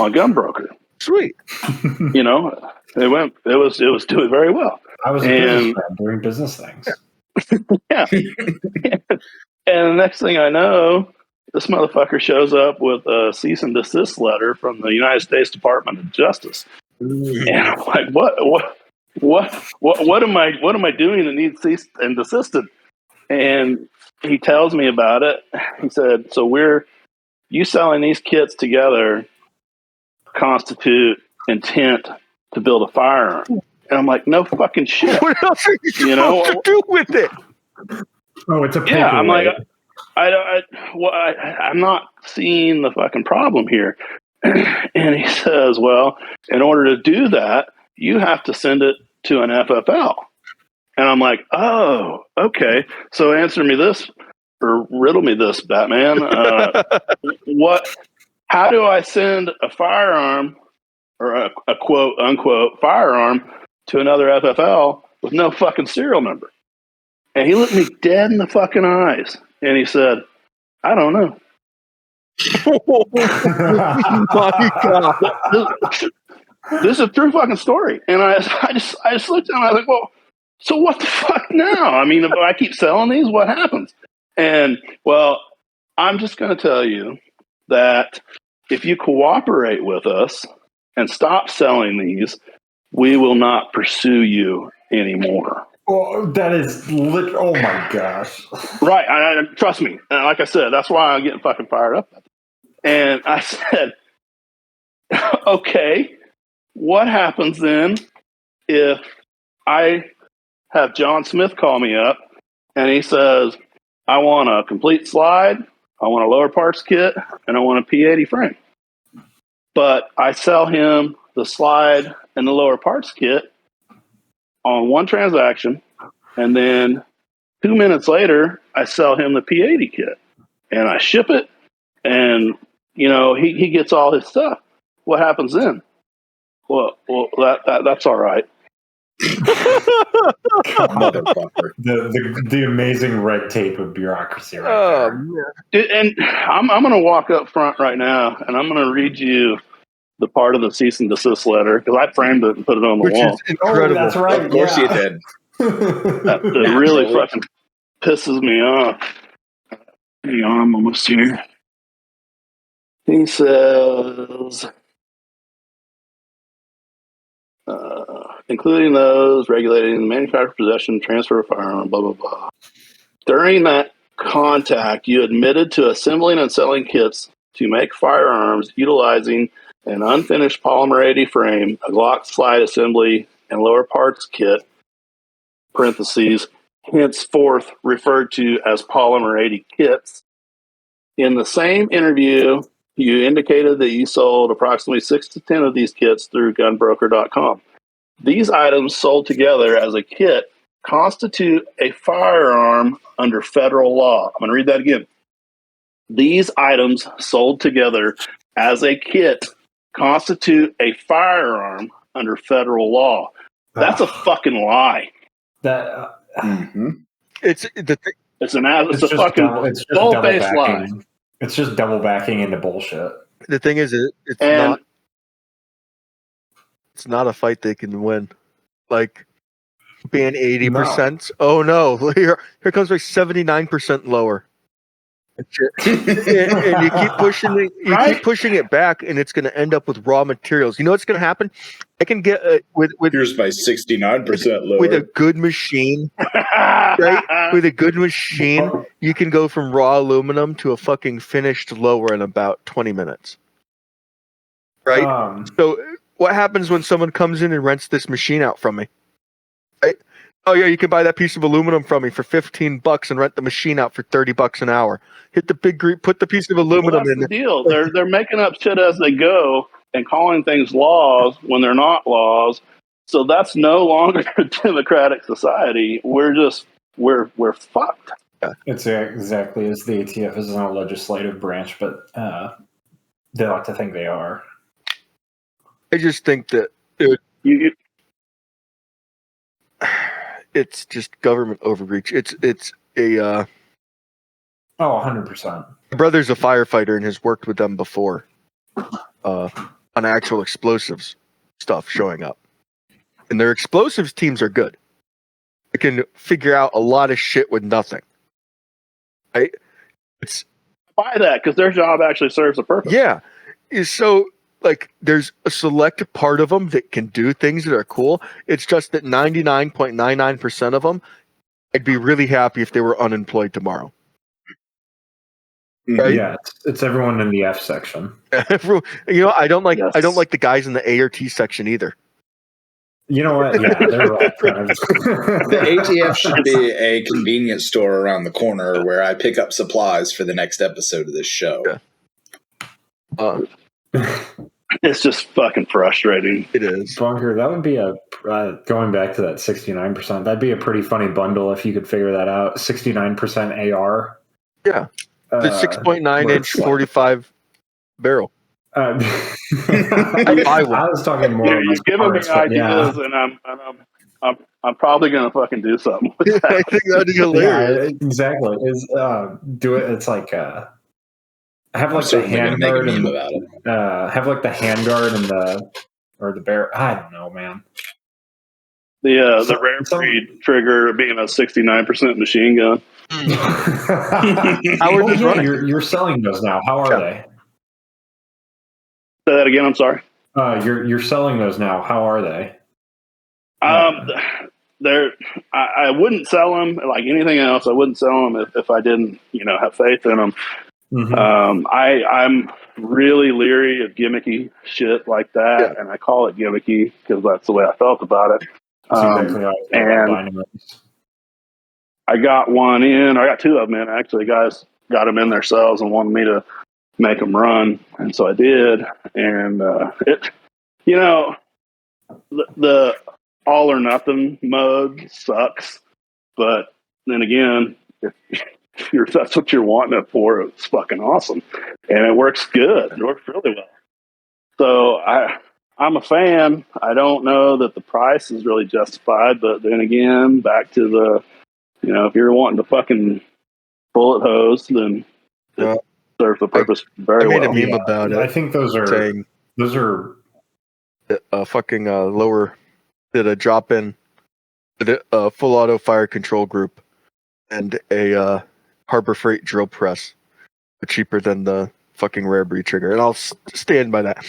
on Gunbroker.
Sweet.
It was doing very well.
I was a business friend doing business things.
Yeah. And the next thing I know, this motherfucker shows up with a cease and desist letter from the United States Department of Justice. And I'm like, what am I doing that needs cease and desisted? And he tells me about it. He said, so you selling these kits together constitute intent to build a firearm. And I'm like, no fucking shit.
What else are you supposed to do with it?
Oh, it's a paperweight.
Yeah, I'm like, I'm not seeing the fucking problem here. And he says, well, in order to do that, you have to send it to an FFL. And I'm like, oh, okay. So answer me this, or riddle me this, Batman. How do I send a firearm or a quote unquote firearm to another FFL with no fucking serial number? And he looked me dead in the fucking eyes and he said, I don't know.
My God.
This is a true fucking story. And I just looked at him and I was like, well, so what the fuck now? I mean, if I keep selling these, what happens? And well, I'm just going to tell you that if you cooperate with us and stop selling these, we will not pursue you anymore.
Oh, that is oh my gosh.
Right. I trust me. And like I said, that's why I'm getting fucking fired up. And I said, okay, what happens then if I have John Smith call me up and he says, I want a complete slide, I want a lower parts kit, and I want a P80 frame. But I sell him the slide and the lower parts kit on one transaction, and then 2 minutes later, I sell him the P80 kit, and I ship it, and he gets all his stuff. What happens then? Well, that's all right.
Motherfucker.
The amazing red tape of bureaucracy right there.
And I'm going to walk up front right now, and I'm going to read you the part of the cease and desist letter because I framed it and put it on the
Which
wall.
is incredible.
Oh, that's right.
Of course you did.
It really fucking pisses me off. Hang on, I'm almost here. He says, including those regulating the manufacture, possession, transfer of firearm, blah, blah, blah. During that contact, you admitted to assembling and selling kits to make firearms utilizing an unfinished polymer 80 frame, a Glock slide assembly, and lower parts kit, parentheses, henceforth referred to as polymer 80 kits. In the same interview, you indicated that you sold approximately 6 to 10 of these kits through gunbroker.com. These items sold together as a kit constitute a firearm under federal law. I'm going to read that again. These items sold together as a kit constitute a firearm under federal law. That's a fucking lie.
That
It's
a fucking bull-faced lie.
It's just double backing into bullshit.
The thing is, it's not a fight they can win. Like being 80%. No. Oh no! Here comes like 79% lower. And you keep pushing it. Keep pushing it back, and it's going to end up with raw materials. You know what's going to happen? I can get with
here's my 69% lower
with a good machine. Right? With a good machine, you can go from raw aluminum to a fucking finished lower in about 20 minutes. Right? So what happens when someone comes in and rents this machine out from me? Right? Oh yeah, you can buy that piece of aluminum from me for $15 and rent the machine out for $30 an hour. Hit the big put the piece of aluminum in.
That's the deal. They're making up shit as they go and calling things laws when they're not laws. So that's no longer a democratic society. We're fucked.
It's exactly as the ATF isn't a legislative branch, but they like to think they are.
I just think that it's just government overreach. It's a
100%.
My brother's a firefighter and has worked with them before on actual explosives stuff showing up. And their explosives teams are good. They can figure out a lot of shit with nothing. Right? It's
buy that because their job actually serves a purpose.
Yeah. So, like, there's a select part of them that can do things that are cool. It's just that 99.99% of them, I'd be really happy if they were unemployed tomorrow. Right?
Yeah, it's everyone in the F section.
I don't like the guys in the A or T section either.
You know what? Yeah, they're all kind of.
The ATF should be a convenience store around the corner where I pick up supplies for the next episode of this show.
Yeah.
It's just fucking frustrating.
It is.
Bunker, that would be going back to that 69%, that'd be a pretty funny bundle if you could figure that out. 69% AR.
Yeah. The 6.9 inch 45 barrel.
I was talking more.
You've given me ideas, and I'm probably gonna fucking do something with that.
I think that'd be hilarious.
Yeah, exactly. Do it. It's like have like the handguard and have like the handguard and the bear. I don't know, man.
The rare breed trigger being a 69% machine gun.
You're selling those now. How are they?
Say that again. I'm sorry.
You're selling those now. How are they?
I wouldn't sell them like anything else. I wouldn't sell them if I didn't, have faith in them. Mm-hmm. I'm really leery of gimmicky shit like that, and I call it gimmicky because that's the way I felt about it.
That's exactly how I feel about
I got one in. I got two of them in. Actually, guys got them in themselves and wanted me to make them run, and so I did. And the all or nothing mode sucks, but then again, if that's what you're wanting it for, it's fucking awesome, and it works good. It works really well. So I'm a fan. I don't know that the price is really justified, but then again, back to the, if you're wanting to fucking bullet hose, then it serves the purpose very well.
I made a meme about it.
I think those are
a fucking lower, did a drop in a full auto fire control group and a Harbor Freight drill press, cheaper than the fucking rare breed trigger, and I'll stand by that.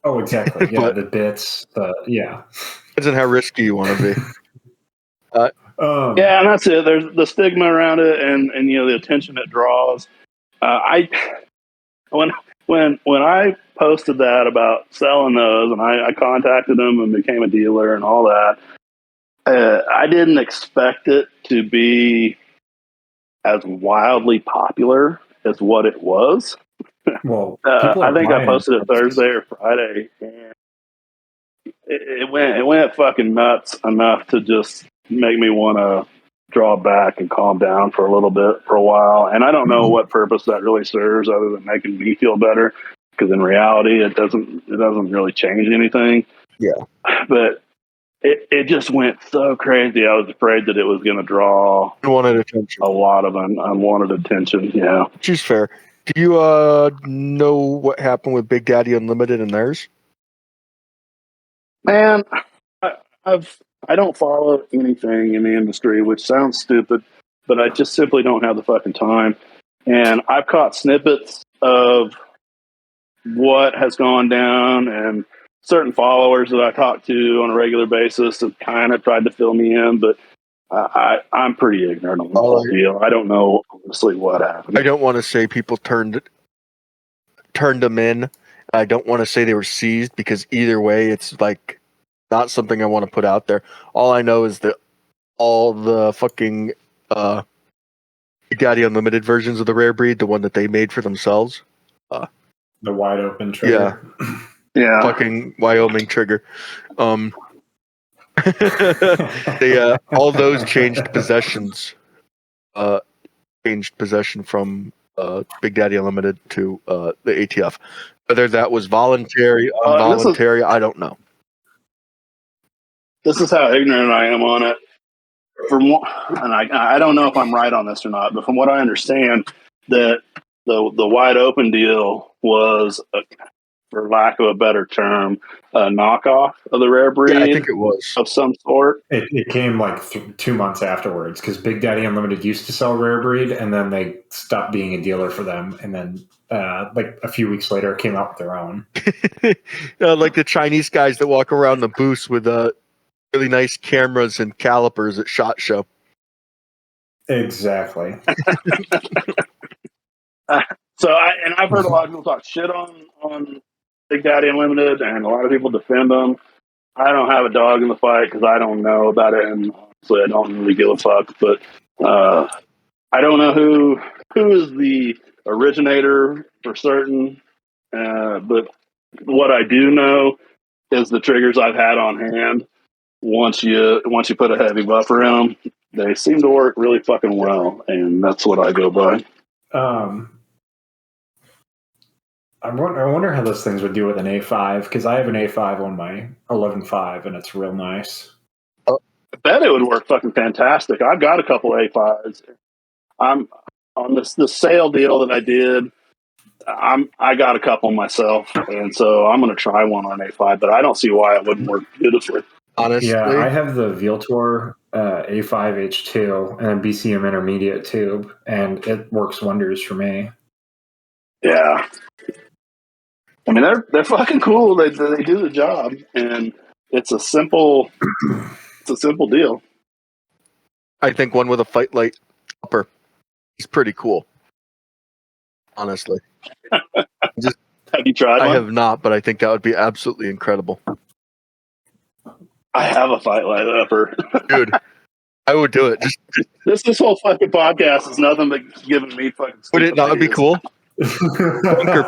Oh, exactly. Yeah, but the bits.
Depends on how risky you want to be.
And that's it. There's the stigma around it, and the attention it draws. When I posted that about selling those, and I contacted them and became a dealer and all that, I didn't expect it to be as wildly popular as what it was.
Well,
I think I posted it Thursday or Friday, and it went fucking nuts enough to just make me want to draw back and calm down for a little bit for a while. And I don't know what purpose that really serves other than making me feel better, because in reality, it doesn't really change anything.
Yeah,
but it just went so crazy. I was afraid that it was going to draw
a
lot of unwanted attention. Yeah,
which is fair. Do you know what happened with Big Daddy Unlimited and theirs?
Man, I don't follow anything in the industry, which sounds stupid, but I just simply don't have the fucking time. And I've caught snippets of what has gone down, and certain followers that I talk to on a regular basis have kind of tried to fill me in, but I'm pretty ignorant on the whole deal. I don't know honestly what happened.
I don't want to say people turned them in. I don't want to say they were seized, because either way, it's like not something I want to put out there. All I know is that all the fucking Big Daddy Unlimited versions of the rare breed, the one that they made for themselves,
the wide open trigger,
yeah,
fucking Wyoming trigger. They all those changed possessions. Changed possession from Big Daddy Unlimited to the ATF. Whether that was voluntary, involuntary, I don't know.
This is how ignorant I am on it. And I don't know if I'm right on this or not, but from what I understand, that the wide open deal was for lack of a better term, a knockoff of the rare breed.
Yeah, I think it was
of some sort.
It came like 2 months afterwards because Big Daddy Unlimited used to sell rare breed, and then they stopped being a dealer for them, and then like a few weeks later, came out with their own.
Like the Chinese guys that walk around the booths with really nice cameras and calipers at SHOT Show.
Exactly.
I've heard a lot of people talk shit on Big Daddy Unlimited, and a lot of people defend them. I don't have a dog in the fight because I don't know about it, and honestly, I don't really give a fuck. But I don't know who is the originator for certain. But what I do know is the triggers I've had on hand. Once you put a heavy buffer in them, they seem to work really fucking well, and that's what I go by.
I wonder how those things would do with an A5, because I have an A5 on my 11.5, and it's real nice.
I bet it would work fucking fantastic. I've got a couple A5s. I'm on this sale deal that I did. I got a couple myself, and so I'm going to try one on A5, but I don't see why it wouldn't work beautifully.
Honestly,
yeah, I have the Vieltor A5 H2 and a BCM intermediate tube, and it works wonders for me.
Yeah, I mean they're fucking cool. They do the job, and it's a simple deal.
I think one with a fight light upper is pretty cool. Honestly,
Have you tried one?
I have not, but I think that would be absolutely incredible.
I have a fight light upper.
Dude, I would do it. Just
this whole fucking podcast is nothing but giving me fucking.
would it not be cool? Bunker,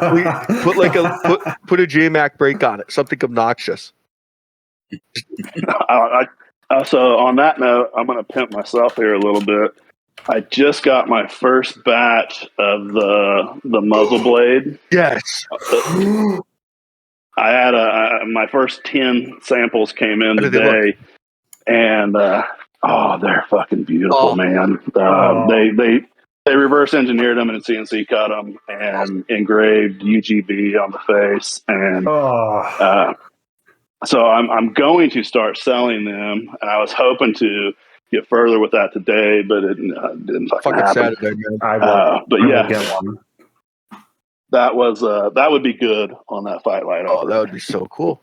put a JMac brake on it, something obnoxious.
So on that note, I'm going to pimp myself here a little bit. I just got my first batch of the muzzle blade.
Yes.
I had my first 10 samples came in today, and they're fucking beautiful, man. They reverse engineered them and CNC cut them and engraved UGB on the face, and so I'm going to start selling them. And I was hoping to get further with that today, but it didn't fucking happen.
Saturday, man.
But yeah,
get one.
that would be good on that fight light.
Oh, that would be so cool.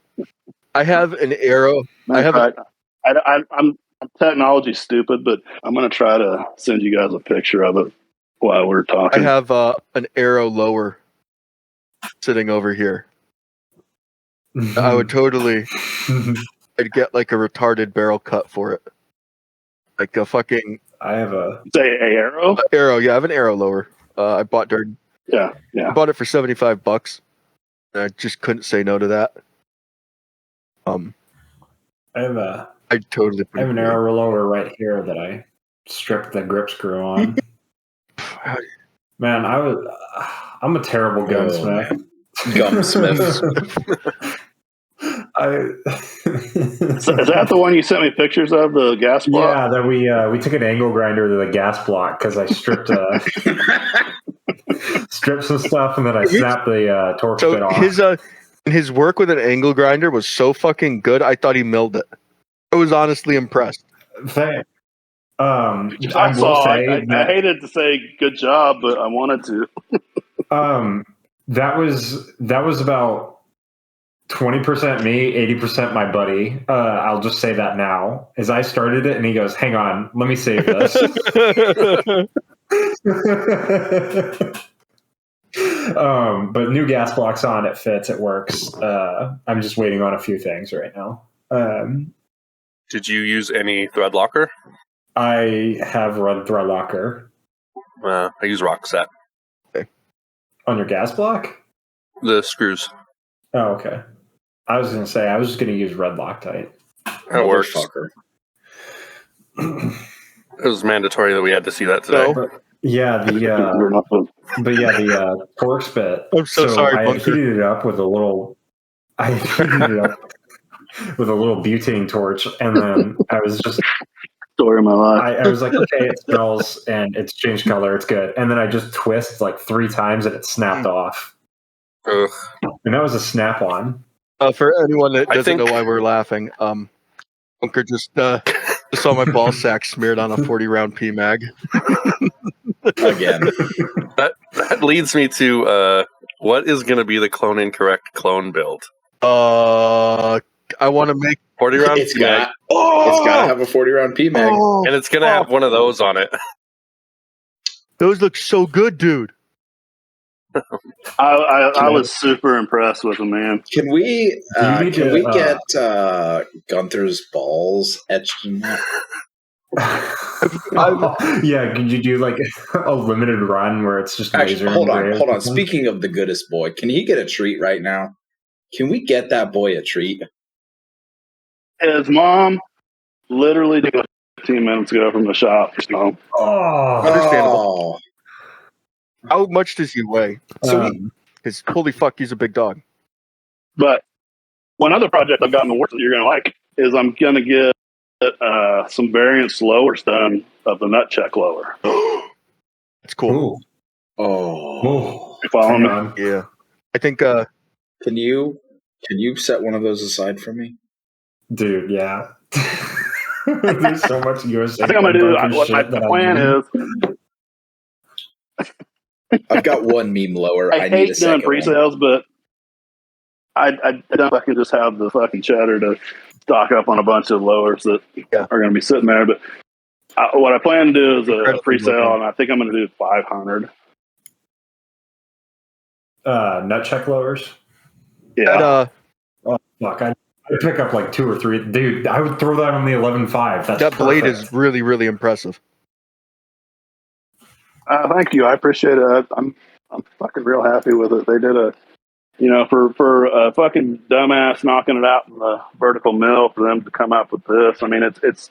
I have an arrow.
I'm technology stupid, but I'm going to try to send you guys a picture of it while we're talking.
I have an arrow lower sitting over here. I would totally. I'd get like a retarded barrel cut for it, like a fucking.
I have
say arrow.
Arrow, yeah, I have an arrow lower. I bought during.
Yeah.
I bought it for $75. And I just couldn't say no to that.
I have an arrow lower right here that I stripped the grip screw on. Man, I'm a terrible gunsmith.
Gumsmith.
So is that the one you sent me pictures of, the gas block?
Yeah, that we took an angle grinder to the gas block because I stripped some stuff, and then I snapped the torque bit off.
His work with an angle grinder was so fucking good. I thought he milled it. I was honestly impressed.
Thanks.
I hated to say good job, but I wanted to.
That was about 20% me, 80% my buddy. I'll just say that now. As I started it, and he goes, "Hang on, let me save this." But new gas blocks on, it fits, it works. I'm just waiting on a few things right now.
Did you use any thread locker?
I have run thread locker.
I use rock set.
Okay.
On your gas block?
The screws.
Oh, okay. I was going to say, I was just going to use red Loctite.
That works. It was mandatory that we had to see that today.
No. Yeah, the Torx bit.
I'm so sorry,
I
Bunker.
heated it up with a little butane torch, and then I was just
Story of my life.
I was like, okay, it smells and it's changed color, it's good. And then I just twist like 3 times and it snapped off.
Ugh.
And that was a Snap-on.
For anyone that
I
doesn't
think-
know why we're laughing, Bunker just saw my ball sack smeared on a 40-round PMag.
Again.
That leads me to what is going to be the clone incorrect clone build?
I want to make
40 round
It's
PMag,
got to have a 40-round PMag.
Oh,
and it's going to have one of those on it.
those look so good, dude.
I was super impressed with them, man.
Can we
need to,
get Gunther's balls etched in that?
Yeah, could you do like a limited run where it's just
Actually,
laser?
hold
engraved?
on. Speaking of the goodest boy, can he get a treat right now? Can we get that boy a treat?
His mom literally took 15 minutes ago from the shop. So,
Oh,
Understandable. How much does he weigh?
um,
Because holy fuck, he's a big dog.
but one other project I've got in the works that you're going to like is I'm going to get some variants lowers done of the nut check lower.
That's cool.
ooh,
Oh,
You following
hang
me?
on.
Yeah. I think
can you set one of those aside for me?
Dude, yeah. There's so much USA.
I think I'm going to do what my
shit that
plan
need.
is.
I've got one meme lower.
I
I need a
hate doing
second one.
pre-sales, but I don't know if I can just have the fucking cheddar to stock up on a bunch of lowers that are going to be sitting there. But what I plan to do is a pre-sale, and I think I'm going to do 500.
Nut check lowers.
Yeah.
Oh, fuck, I'd pick up like 2 or 3. Dude, I would throw that on the 11.5. That's
that blade
perfect.
is really, really impressive.
Thank you. I appreciate it. I'm fucking real happy with it. They did for a fucking dumbass knocking it out in the vertical mill for them to come up with this. I mean, it's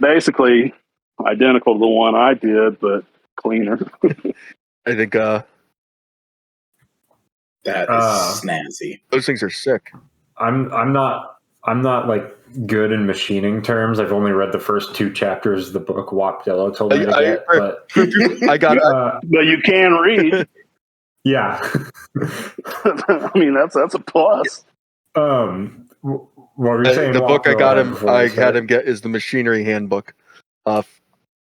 basically identical to the one I did, but cleaner.
I think
That is snazzy.
those things are sick.
I'm not like good in machining terms. I've only read the first 2 chapters of the book Wapdello told me to get, but
I got
But you can read.
yeah.
I mean, that's a plus.
What were you saying?
the book I
Wapdello
got him.
before
I
we
had
start?
him get is the Machinery Handbook.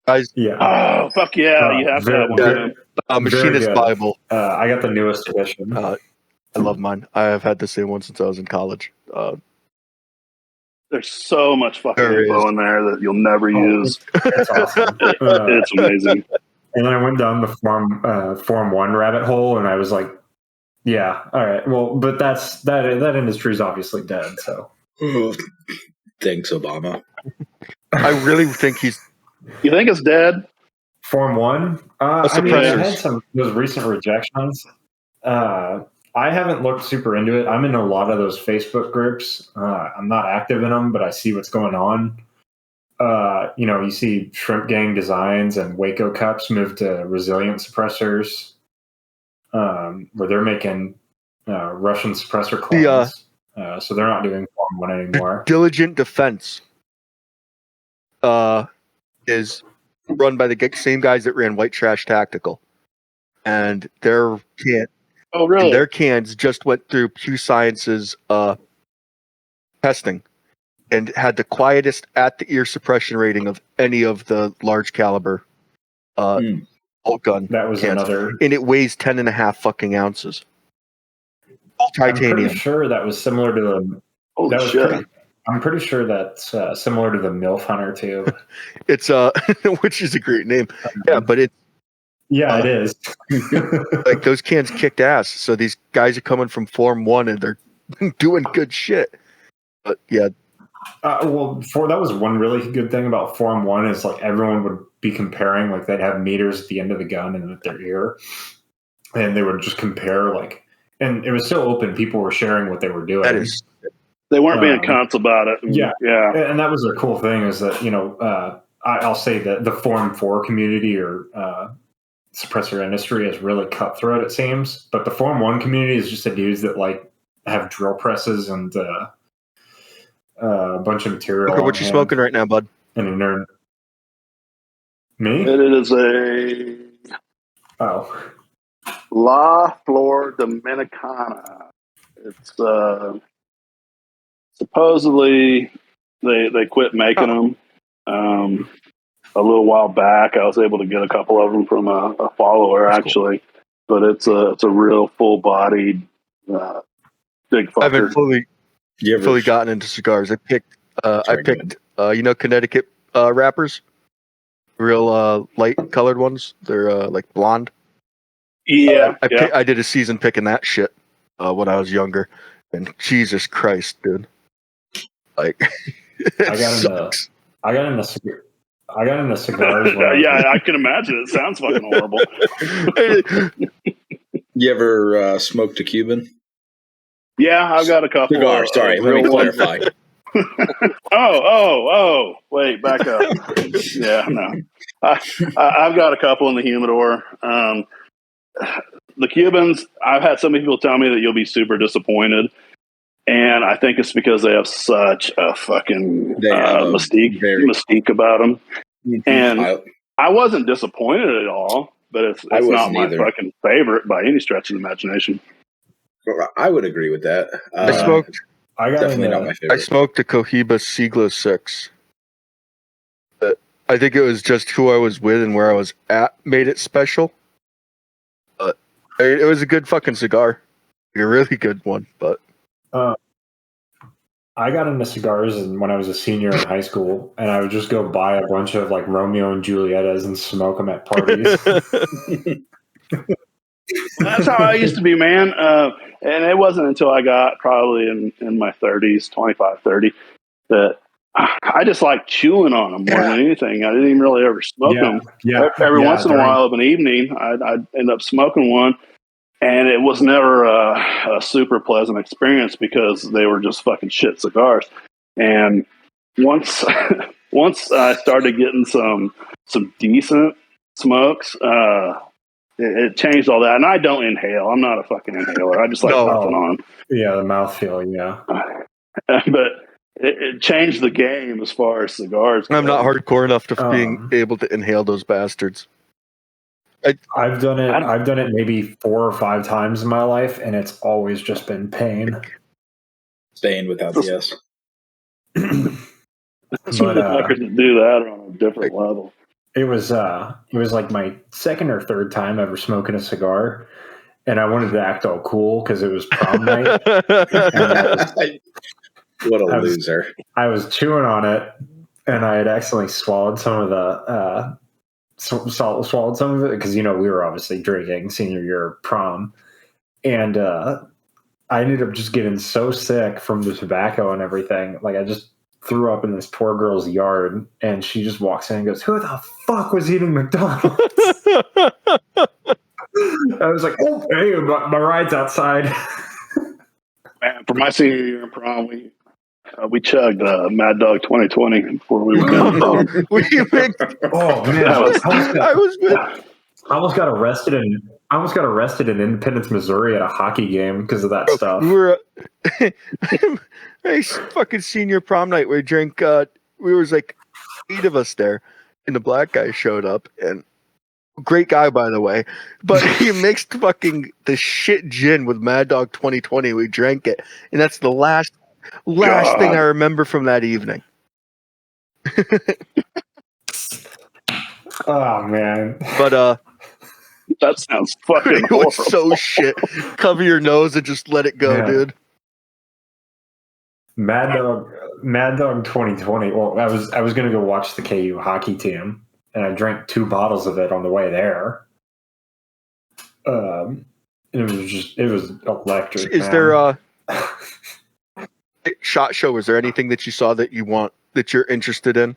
Guys,
Yeah.
Oh, fuck yeah. You have to have one.
very-
Man.
Machinist
good.
Bible.
I got the newest edition.
I love mine. I have had the same one since I was in college.
There's so much fucking
There
info
is.
in there that you'll never use.
It's awesome.
It's amazing.
And then I went down the Form 1 rabbit hole, and I was like, yeah, all right. Well, but that industry is obviously dead. So
Thanks, Obama.
I really think he's
You think it's dead?
Form 1, I
suppressors.
had some those recent rejections. I haven't looked super into it. I'm in a lot of those Facebook groups. I'm not active in them, but I see what's going on. You see Shrimp Gang Designs and Waco Cups move to resilient suppressors, where they're making Russian suppressor clones. So they're not doing Form 1 anymore.
Diligent Defense. Is run by the same guys that ran White Trash Tactical, and their cans just went through Pew Science's testing and had the quietest at the ear suppression rating of any of the large caliber bolt gun
That was
cans.
another.
And it weighs 10.5 fucking ounces. All
I'm
titanium.
pretty sure that was similar to the.
Holy shit.
I'm pretty sure that's similar to the MILF Hunter too.
It's which is a great name. Yeah, but it's
Yeah, it is.
like those cans kicked ass. So these guys are coming from Form 1 and they're doing good shit. But yeah.
That was one really good thing about Form 1 is like everyone would be comparing, like they'd have meters at the end of the gun and at their ear. And they would just compare and it was so open, people were sharing what they were doing.
That is.
They weren't being cunts about it.
Yeah.
And
that was a cool thing is that, I'll say that the Form 4 community or suppressor industry is really cutthroat, it seems. But the Form 1 community is just the dudes that have drill presses and a bunch of material.
Look at what you smoking right now, bud.
And a nerd. Me?
It is a
Oh.
La Flor Dominicana. It's supposedly they quit making them a little while back. I was able to get a couple of them from a follower,
That's
actually. Cool. But it's a real full bodied big fucker.
I haven't fully gotten into cigars. I picked Connecticut wrappers, real light colored ones. They're like blonde.
Yeah,
I did a season picking that shit when I was younger, and Jesus Christ, dude! Like,
I got into cigars.
Yeah, I can imagine. It sounds fucking horrible.
You ever smoked a Cuban?
Yeah, I've got a couple.
Cigar. Sorry, let me clarify.
Oh! Wait, back up. Yeah, no. I've got a couple in the humidor. The Cubans, I've had some people tell me that you'll be super disappointed, and I think it's because they have such a fucking mystique about them. And I wasn't disappointed at all, but it's not my fucking favorite by any stretch of the imagination.
I would agree with that.
Definitely
not my favorite.
I smoked a Cohiba Siglo 6. But I think it was just who I was with and where I was at made it special. But it was a good fucking cigar. A really good one, but
I got into cigars when I was a senior in high school, and I would just go buy a bunch of like Romeo and Julietas and smoke them at parties.
That's how I used to be, man. And it wasn't until I got probably in my 30s, 25, 30, that I just like chewing on them more than anything. I didn't even really ever smoke them.
Yeah.
Every once in a while of an evening, I'd end up smoking one. And it was never a super pleasant experience because they were just fucking shit cigars. And once I started getting some decent smokes, it changed all that. And I don't inhale. I'm not a fucking inhaler. I just like puffing on.
Yeah, the mouthfeel, yeah.
But it changed the game as far as cigars go.
I'm not hardcore enough to being able to inhale those bastards.
I've done it maybe 4 or 5 times in my life, and it's always just been pain.
Pain without the S.
Some motherfuckers that do that are on a different level.
It was like my second or third time ever smoking a cigar, and I wanted to act all cool because it was prom night.
What a loser!
I was chewing on it, and I had accidentally swallowed some of the. Swallowed some of it because we were obviously drinking senior year of prom, and I ended up just getting so sick from the tobacco and everything. Like I just threw up in this poor girl's yard, and she just walks in and goes, "Who the fuck was eating McDonald's?" I was like, "Oh, hey, my ride's outside."
Man, for my senior year in prom, we chugged Mad Dog 2020 before we went down.
Oh man,
I
almost got arrested in Independence, Missouri, at a hockey game because of that stuff.
We were a fucking senior prom night. We drank. We was like 8 of us there, and the black guy showed up. And great guy, by the way, but he mixed fucking the shit gin with Mad Dog 2020. We drank it, and that's the last thing I remember from that evening.
Oh man.
But
that sounds fucking
it
horrible.
was so shit. Cover your nose and just let it go, dude.
Mad Dog 2020. Well, I was gonna go watch the KU hockey team, and I drank 2 bottles of it on the way there. It was electric.
Is there SHOT Show? Was there anything that you saw that you're interested in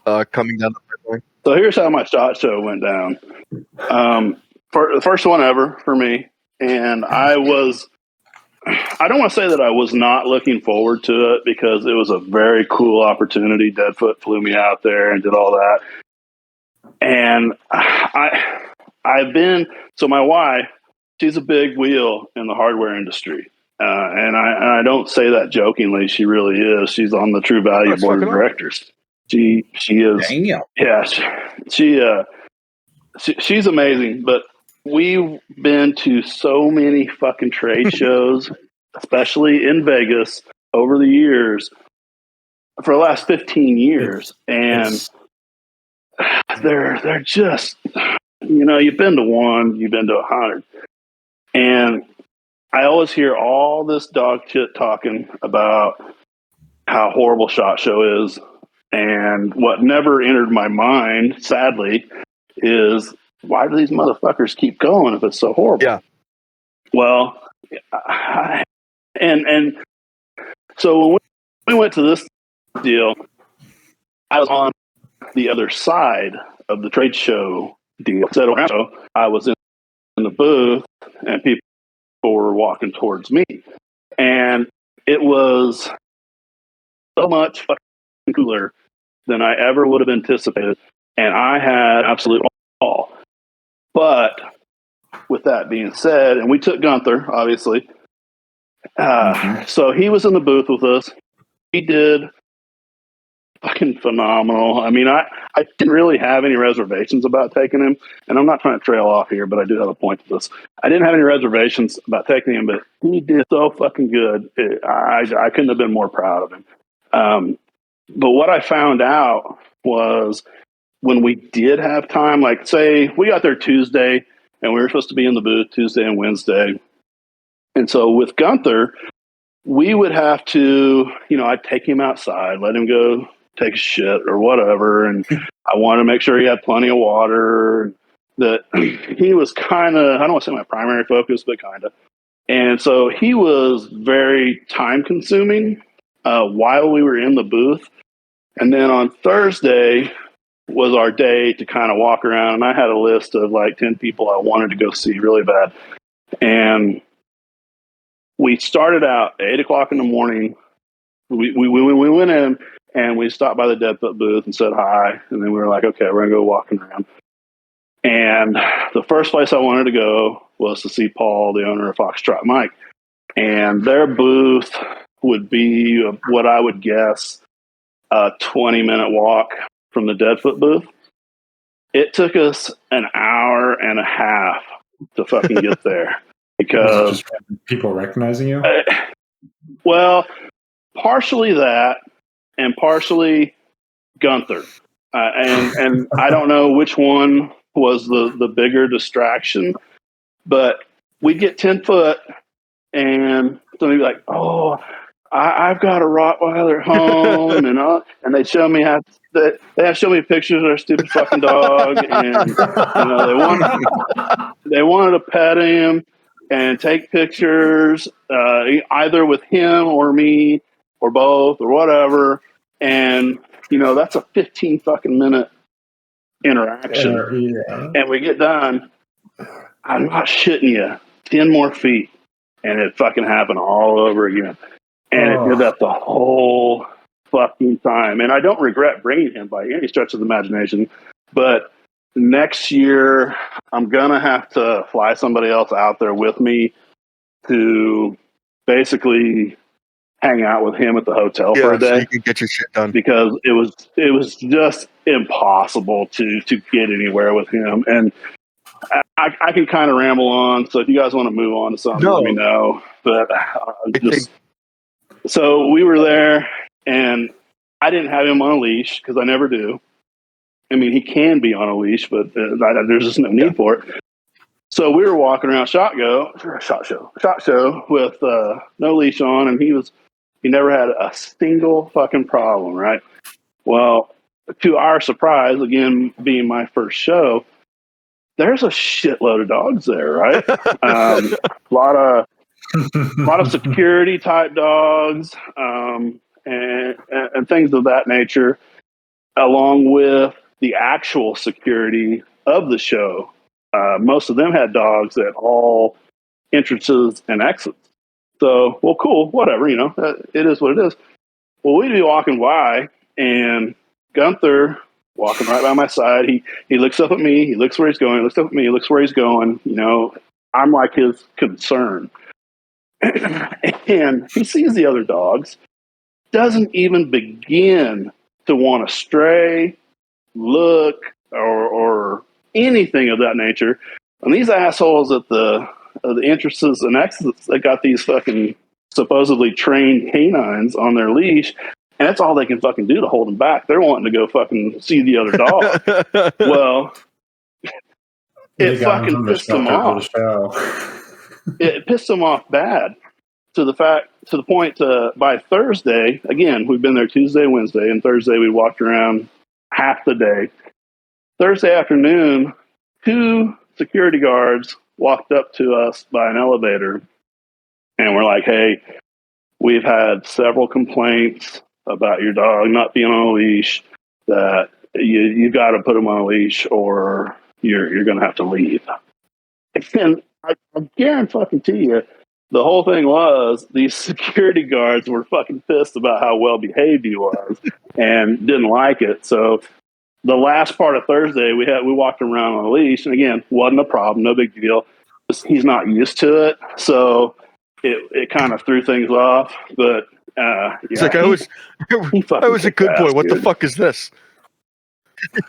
coming down the pipeline?
So here's how my SHOT Show went down. For the first one ever for me, and I don't want to say that I was not looking forward to it because it was a very cool opportunity. Deadfoot flew me out there and did all that, and so my wife, she's a big wheel in the hardware industry. And I don't say that jokingly. She really is. She's on the True Value board of directors. She is.
Dang.
Yeah. She's amazing. But we've been to so many fucking trade shows, especially in Vegas, over the years, for the last 15 years. And they're just, you've been to one, you've been to 100. And I always hear all this dog shit talking about how horrible SHOT Show is. And what never entered my mind, sadly, is why do these motherfuckers keep going if it's so horrible?
Yeah.
Well, and so when we went to this deal, I was on the other side of the trade show deal. So I was in the booth, and people were walking towards me, and it was so much fucking cooler than I ever would have anticipated, and I had absolute awe. But with that being said, and we took Gunther, obviously. So he was in the booth with us. He did fucking phenomenal. I mean, I didn't really have any reservations about taking him, and I'm not trying to trail off here, but I do have a point to this. I didn't have any reservations about taking him, but he did so fucking good. I couldn't have been more proud of him. But what I found out was when we did have time, like say we got there Tuesday, and we were supposed to be in the booth Tuesday and Wednesday. And so with Gunther, we would have to, I'd take him outside, let him go take a shit or whatever. And I wanted to make sure he had plenty of water. That he was kind of, I don't want to say my primary focus, but kind of. And so he was very time consuming while we were in the booth. And then on Thursday was our day to kind of walk around. And I had a list of like 10 people I wanted to go see really bad. And we started out 8 o'clock in the morning. We went in and we stopped by the Deadfoot booth and said hi. And then we were like, okay, we're going to go walking around. And the first place I wanted to go was to see Paul, the owner of Foxtrot Mike. And their booth would be what I would guess a 20-minute walk from the Deadfoot booth. It took us an hour and a half to fucking get there. Because
just people recognizing you?
Well, partially that, and partially Gunther, and I don't know which one was the bigger distraction, but we get 10 foot, and somebody be like, "Oh, I've got a Rottweiler at home," and they show me show me pictures of their stupid fucking dog, and they wanted to pet him and take pictures, either with him or me or both or whatever. And, that's a 15 fucking minute interaction.
Yeah.
And we get done. I'm not shitting you. 10 more feet. And it fucking happened all over again. And it did that the whole fucking time. And I don't regret bringing him by any stretch of the imagination, but next year, I'm going to have to fly somebody else out there with me to basically hang out with him at the hotel for a day.
So you can get your shit done.
Because it was just impossible to get anywhere with him. And I can kind of ramble on. So if you guys want to move on to something, let me know. But so we were there, and I didn't have him on a leash because I never do. I mean, he can be on a leash, but there's just no need for it. So we were walking around SHOT Show with no leash on, and he never had a single fucking problem, right? Well, to our surprise, again, being my first show, there's a shitload of dogs there, right? A lot of security type dogs, and things of that nature, along with the actual security of the show. Most of them had dogs at all entrances and exits. So, well, cool, whatever, it is what it is. Well, we'd be walking by, and Gunther walking right by my side. He looks up at me. He looks where he's going. He looks up at me. He looks where he's going. I'm like his concern. And he sees the other dogs, doesn't even begin to want to stray, look, or anything of that nature. And these assholes at the entrances and exits, they got these fucking supposedly trained canines on their leash, and that's all they can fucking do to hold them back. They're wanting to go fucking see the other dog. Well, it fucking pissed them off. It pissed them off bad to the point by Thursday, again, we've been there Tuesday, Wednesday, and Thursday we walked around half the day. Thursday afternoon, 2 security guards walked up to us by an elevator and we're like, hey, we've had several complaints about your dog not being on a leash, that you got to put him on a leash or you're going to have to leave. And I guarantee you, the whole thing was these security guards were fucking pissed about how well behaved he was and didn't like it. So the last part of Thursday, we walked around on a leash, and again, wasn't a problem, no big deal. He's not used to it, so it kind of threw things off. But yeah,
it's like I was a good boy. What the fuck is this?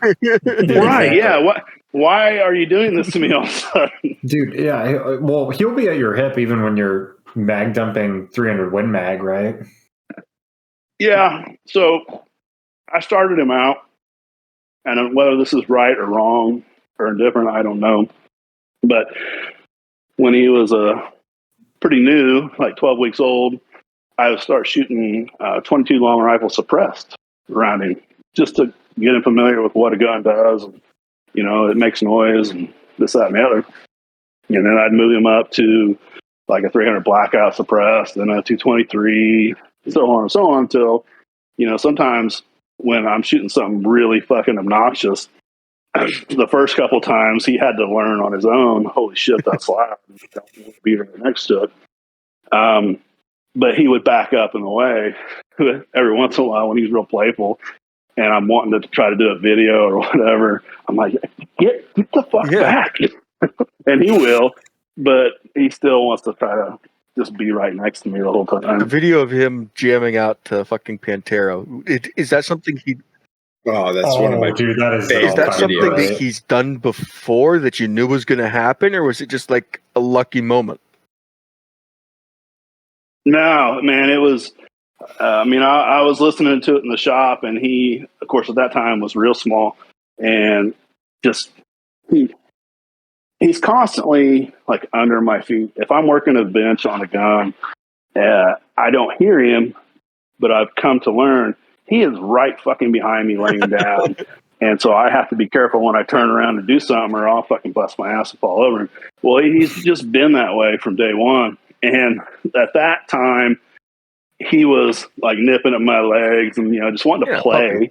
Right? Yeah. Why are you doing this to me all of a sudden?
Dude, yeah. Well, he'll be at your hip even when you're mag dumping 300 Win Mag, right?
Yeah. So I started him out, and whether this is right or wrong or indifferent, I don't know. But when he was pretty new, like 12 weeks old, I would start shooting 22 long rifle suppressed around him just to get him familiar with what a gun does. And, it makes noise and this, that, and the other. And then I'd move him up to like a 300 blackout suppressed, then a 223, so on and so on until, sometimes when I'm shooting something really fucking obnoxious, the first couple times he had to learn on his own, holy shit, that's loud. Don't want to be right next to it. But he would back up in the way every once in a while when he's real playful. And I'm wanting to try to do a video or whatever. I'm like, get the fuck back. And he will, but he still wants to try to just be right next to me the whole time.
A video of him jamming out to fucking Pantera. Is that something he...
Oh, that's one of my
dude. That is
that something
videos.
that he's done before that you knew was going to happen, or was it just like a lucky moment? No,
man, it was. I was listening to it in the shop, and he, of course, at that time was real small, and just he's constantly like under my feet. If I'm working a bench on a gun, I don't hear him, but I've come to learn he is right fucking behind me laying down. And so I have to be careful when I turn around to do something or I'll fucking bust my ass and fall over him. Well, he's just been that way from day one. And at that time, he was like nipping at my legs and, just wanting to play.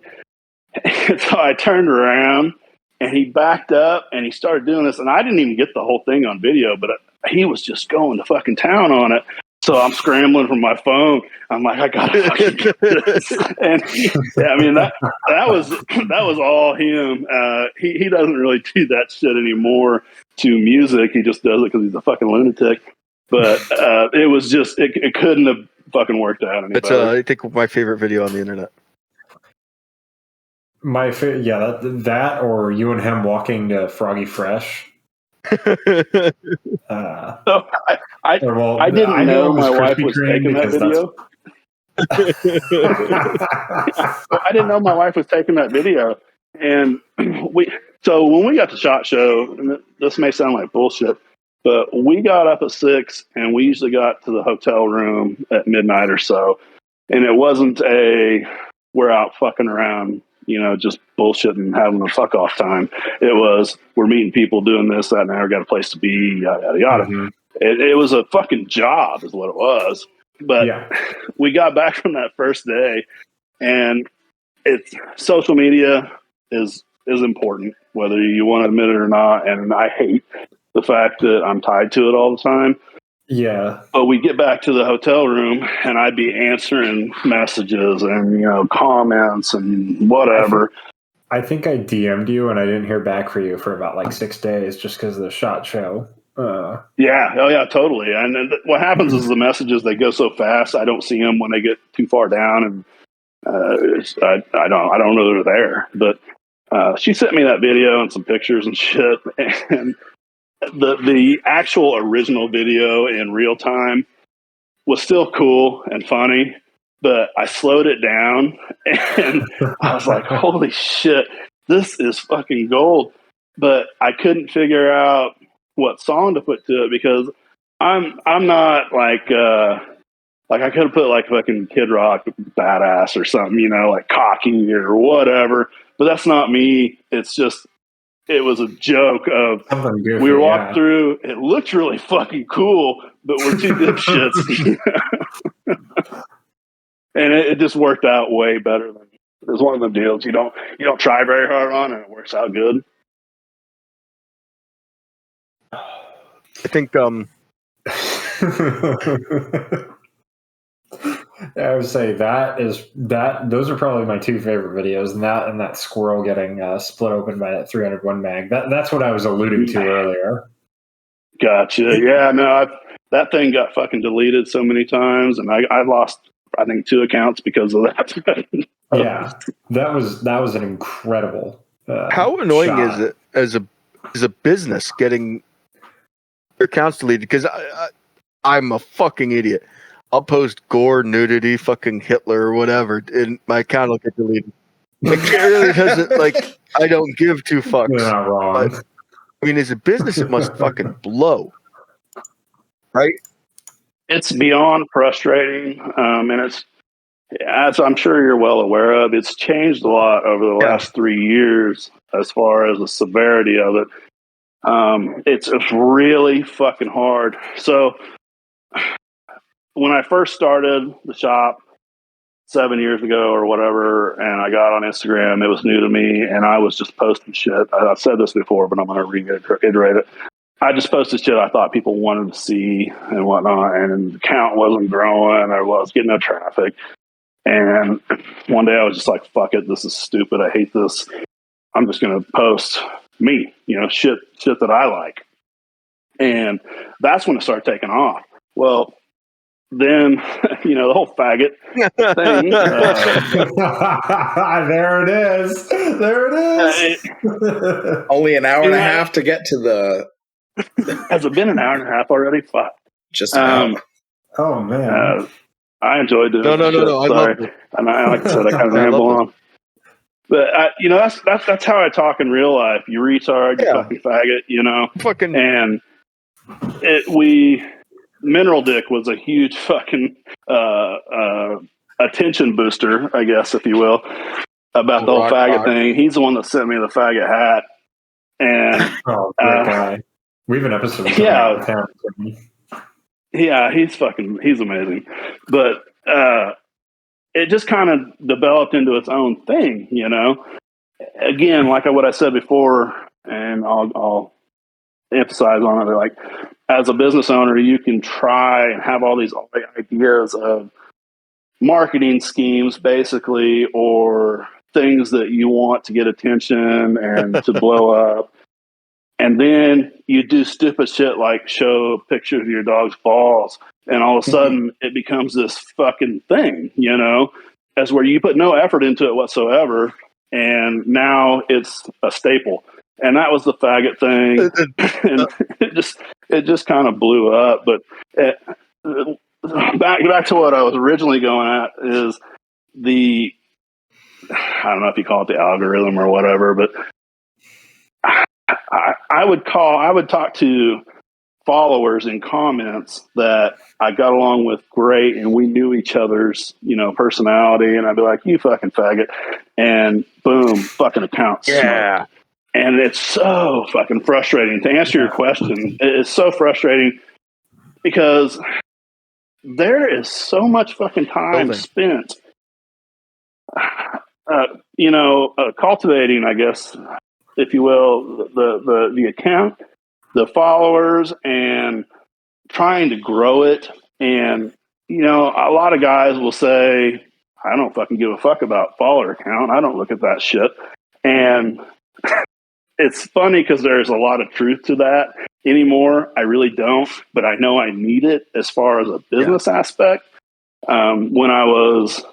And so I turned around and he backed up and he started doing this. And I didn't even get the whole thing on video, but he was just going to fucking town on it. So I'm scrambling from my phone. I'm like, I gotta fucking get this. And that was all him. He doesn't really do that shit anymore to music. He just does it because he's a fucking lunatic. But it was just it couldn't have fucking worked out any better.
I think my favorite video on the internet.
My favorite, that or you and him walking to Froggy Fresh.
I didn't know my wife was taking that video. I didn't know my wife was taking that video, and so when we got to SHOT Show, and this may sound like bullshit, but we got up at 6, and we usually got to the hotel room at midnight or so, and it wasn't we're out fucking around, just bullshitting, having a fuck off time. It was, we're meeting people, doing this, that, and that, got a place to be, yada, yada, yada. Mm-hmm. It was a fucking job is what it was. But we got back from that first day, and social media is important, whether you want to admit it or not. And I hate the fact that I'm tied to it all the time.
Yeah.
But we get back to the hotel room and I'd be answering messages and, comments and whatever.
I think I DM'd you and I didn't hear back from you for about like 6 days just because of the SHOT Show.
Yeah. Oh yeah, totally. And what happens is the messages, they go so fast. I don't see them when they get too far down, and I don't know they're there, but she sent me that video and some pictures and shit. And the actual original video in real time was still cool and funny, but I slowed it down and I was like, holy shit, this is fucking gold. But I couldn't figure out what song to put to it because I'm not like I could have put like fucking Kid Rock Badass or something, you know, like Cocky or whatever. But that's not me. It's just it was a joke of
Goofy,
we were walking through. It looked really fucking cool, but we're two dipshits. And it just worked out way better than it was one of the deals you don't try very hard on and it works out good.
I think
I would say those are probably my two favorite videos, and that squirrel getting split open by that 301 mag. That's what I was alluding to earlier.
Gotcha. Yeah, no, that thing got fucking deleted so many times, and I lost I think 2 accounts because of that.
Yeah, that was an incredible.
How annoying
shot.
is it as a business getting your accounts deleted? Because I'm a fucking idiot. I'll post gore, nudity, fucking Hitler or whatever, and my account will get deleted. Like, it really doesn't, like, I don't give 2 fucks.
You're not wrong.
But, I mean, as a business, it must fucking blow. Right?
It's beyond frustrating. And it's, as I'm sure you're well aware of, it's changed a lot over the last 3 years as far as the severity of it. It's really fucking hard. So, when I first started the shop 7 years ago or whatever, and I got on Instagram, it was new to me, and I was just posting shit. I've said this before, but I'm going to reiterate it. I just posted shit I thought people wanted to see and whatnot, and the count wasn't growing or was getting no traffic. And one day I was just like, fuck it, this is stupid. I hate this. I'm just going to post me, you know, shit that I like. And that's when it started taking off. Well, then, you know, the whole faggot thing.
There it is. There it is.
Only an hour and a half to get to the.
Has it been an hour and a half already? Fuck.
Just about.
Oh man.
I enjoyed doing
No.
Sorry.
I love it.
And like I said, I kind of ramble on. But you know, that's how I talk in real life. You retard, you fucking faggot, you know.
Fucking.
And Mineral Dick was a huge fucking attention booster, I guess, if you will, about the whole faggot thing. He's the one that sent me the faggot hat. And
great guy. We have an episode.
He's amazing. But it just kind of developed into its own thing, you know. Again, like what I said before, and I'll emphasize on it, like, as a business owner, you can try and have all these ideas of marketing schemes, basically, or things that you want to get attention and to blow up. And then you do stupid shit like show pictures of your dog's balls, and all of a sudden it becomes this fucking thing, you know, as where you put no effort into it whatsoever, and now it's a staple. And that was the faggot thing, and it just kind of blew up. But back to what I was originally going at is I don't know if you call it the algorithm or whatever, but I would talk to followers in comments that I got along with great, and we knew each other's, you know, personality, and I'd be like, you fucking faggot, and boom, fucking account.
Yeah.
Smoked. And it's so fucking frustrating. To answer your question, it's so frustrating because there is so much fucking time spent, you know, cultivating, I guess, if you will, the account, the followers, and trying to grow it. And, you know, a lot of guys will say, I don't fucking give a fuck about follower count. I don't look at that shit. And it's funny because there's a lot of truth to that. Anymore, I really don't, but I know I need it as far as a business aspect. When I was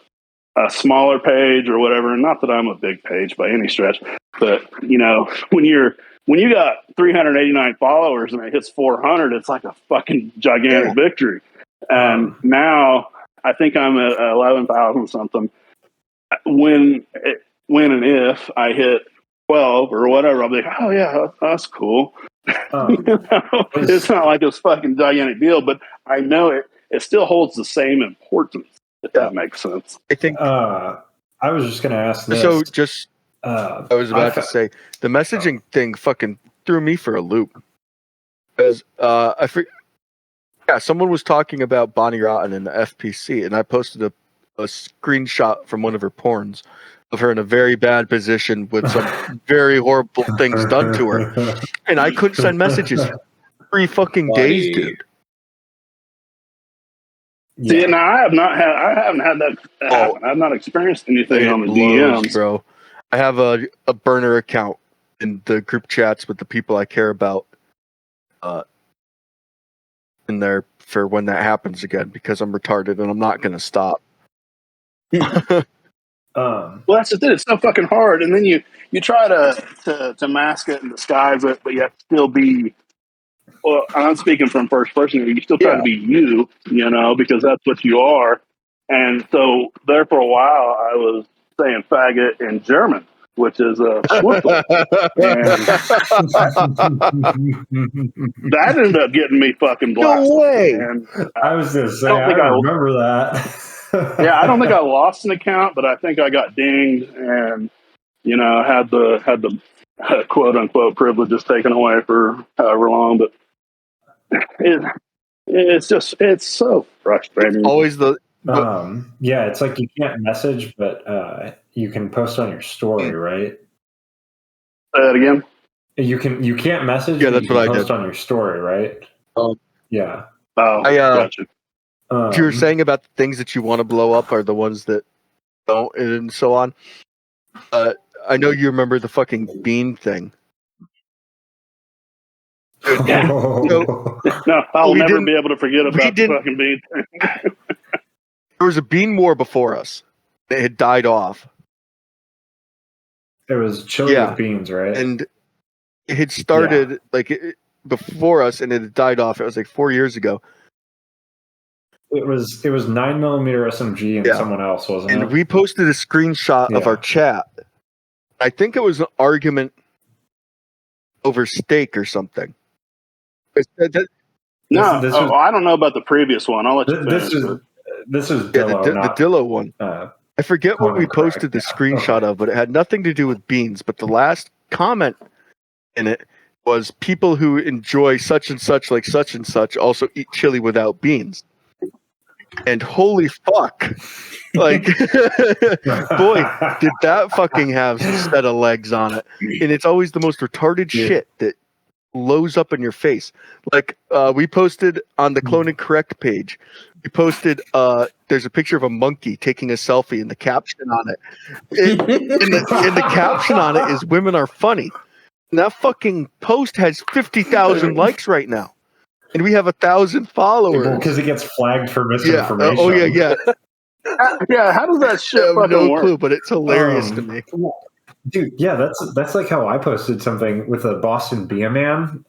a smaller page or whatever, not that I'm a big page by any stretch, but, you know, when you're when you got 389 followers and it hits 400, it's like a fucking gigantic victory. And now I think I'm at 11,000 something. When and if I hit 12 or whatever, I'll be like, oh yeah, that's cool. It's not like this fucking gigantic deal, but I know it still holds the same importance, if that makes sense.
I think.
I was just gonna ask this.
So just, I was about to say, the messaging thing fucking threw me for a loop. Because someone was talking about Bonnie Rotten in the FPC, and I posted a screenshot from one of her porns of her in a very bad position with some very horrible things done to her, and I couldn't send messages 3 fucking days, dude.
See, now I haven't had that happen. I've not experienced anything on the DMs,
bro. I have a burner account in the group chats with the people I care about, in there for when that happens again, because I'm retarded and I'm not gonna stop.
Well, that's the thing. It's so fucking hard, and then you try to mask it and disguise it, but yet still be. Well, I'm speaking from first person. You still try to be you, because that's what you are. And so there for a while, I was saying faggot in German, which is a Schwuppel. And that ended up getting me fucking blasted.
No way.
And I was going to say, I remember that.
Yeah, I don't think I lost an account, but I think I got dinged and, had the quote unquote privileges taken away for however long. But it's so frustrating.
It's always the
it's like you can't message, but you can post on your story, right?
Say that again.
You can't message.
Yeah, that's what I
post
did
on your story, right? Yeah.
Oh, gotcha.
You were saying about the things that you want to blow up are the ones that don't, and so on. I know you remember the fucking bean thing.
Yeah. No, I'll never be able to forget about the fucking bean thing.
There was a bean war before us. It had died off.
It was chili with beans, right?
And it had started before us, and it had died off. It was like 4 years ago.
It was 9mm SMG and someone else, wasn't it?
And we posted a screenshot of our chat. I think it was an argument over steak or something.
I don't know about the previous one. I'll let you finish.
This is Dillo,
the Dillo one. I forget what we posted the screenshot of, but it had nothing to do with beans. But the last comment in it was people who enjoy such and such, like such and such, also eat chili without beans. And holy fuck, like, boy, did that fucking have some set of legs on it. And it's always the most retarded shit that blows up in your face. Like, we posted on the Clone and Correct page, we posted, there's a picture of a monkey taking a selfie, and the caption on it, and the caption on it is "Women are funny." And that fucking post has 50,000 likes right now. And we have 1,000 followers.
Because it gets flagged for misinformation.
Yeah.
Yeah, how does that shit fucking
no
work?
clue, but it's hilarious to me.
Dude, yeah, that's like how I posted something with a Boston Be a Man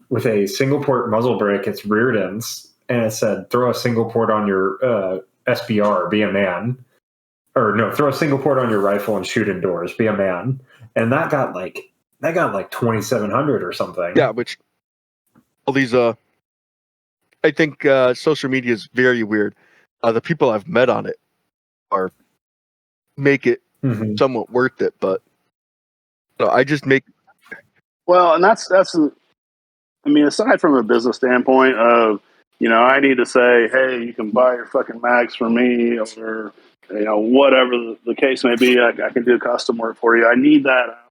with a single port muzzle brake. It's rear ends, and it said, "Throw a single port on your SBR, be a man." Or no, throw a single port on your rifle and shoot indoors, be a man. And that got like 2,700 or something.
Yeah, which all these I think social media is very weird. The people I've met on it make it somewhat worth it, but I just make.
Well, and that's. I mean, aside from a business standpoint of, I need to say, hey, you can buy your fucking mags from me, or whatever the case may be. I can do custom work for you. I need that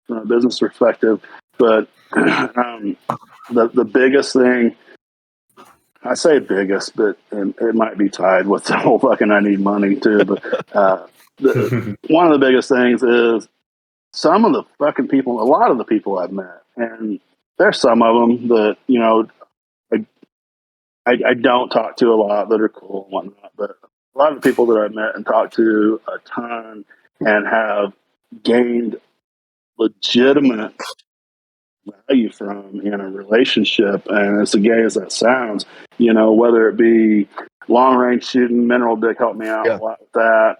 from a business perspective, but the biggest thing. I say biggest, but it might be tied with the whole fucking I need money too. But one of the biggest things is some of the fucking people, a lot of the people I've met, and there's some of them that, I don't talk to a lot that are cool and whatnot, but a lot of the people that I've met and talked to a ton and have gained legitimate value from in a relationship. And as gay as that sounds, whether it be long range shooting, Mineral Dick helped me out a lot with that.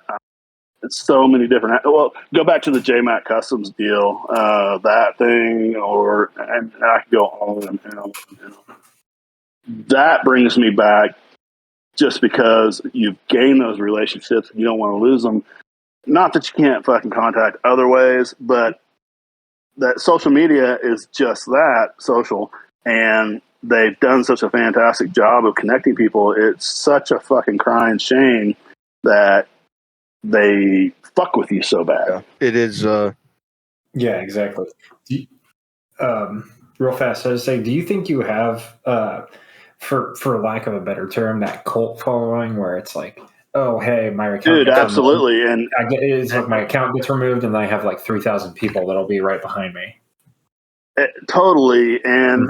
It's so many different. Well, go back to the JMac Customs deal, that thing, and I could go on and on. That brings me back just because you've gained those relationships and you don't want to lose them. Not that you can't fucking contact other ways, but that social media is just that, social, and they've done such a fantastic job of connecting people. It's such a fucking crying shame that they fuck with you so bad.
Yeah, it is.
Yeah, exactly. Real fast, I was saying, do you think you have, for lack of a better term, that cult following where it's like, oh, hey, my account
Dude,
gets
absolutely.
removed. It's like my account gets removed and I have like 3,000 people that'll be right behind me.
Totally. And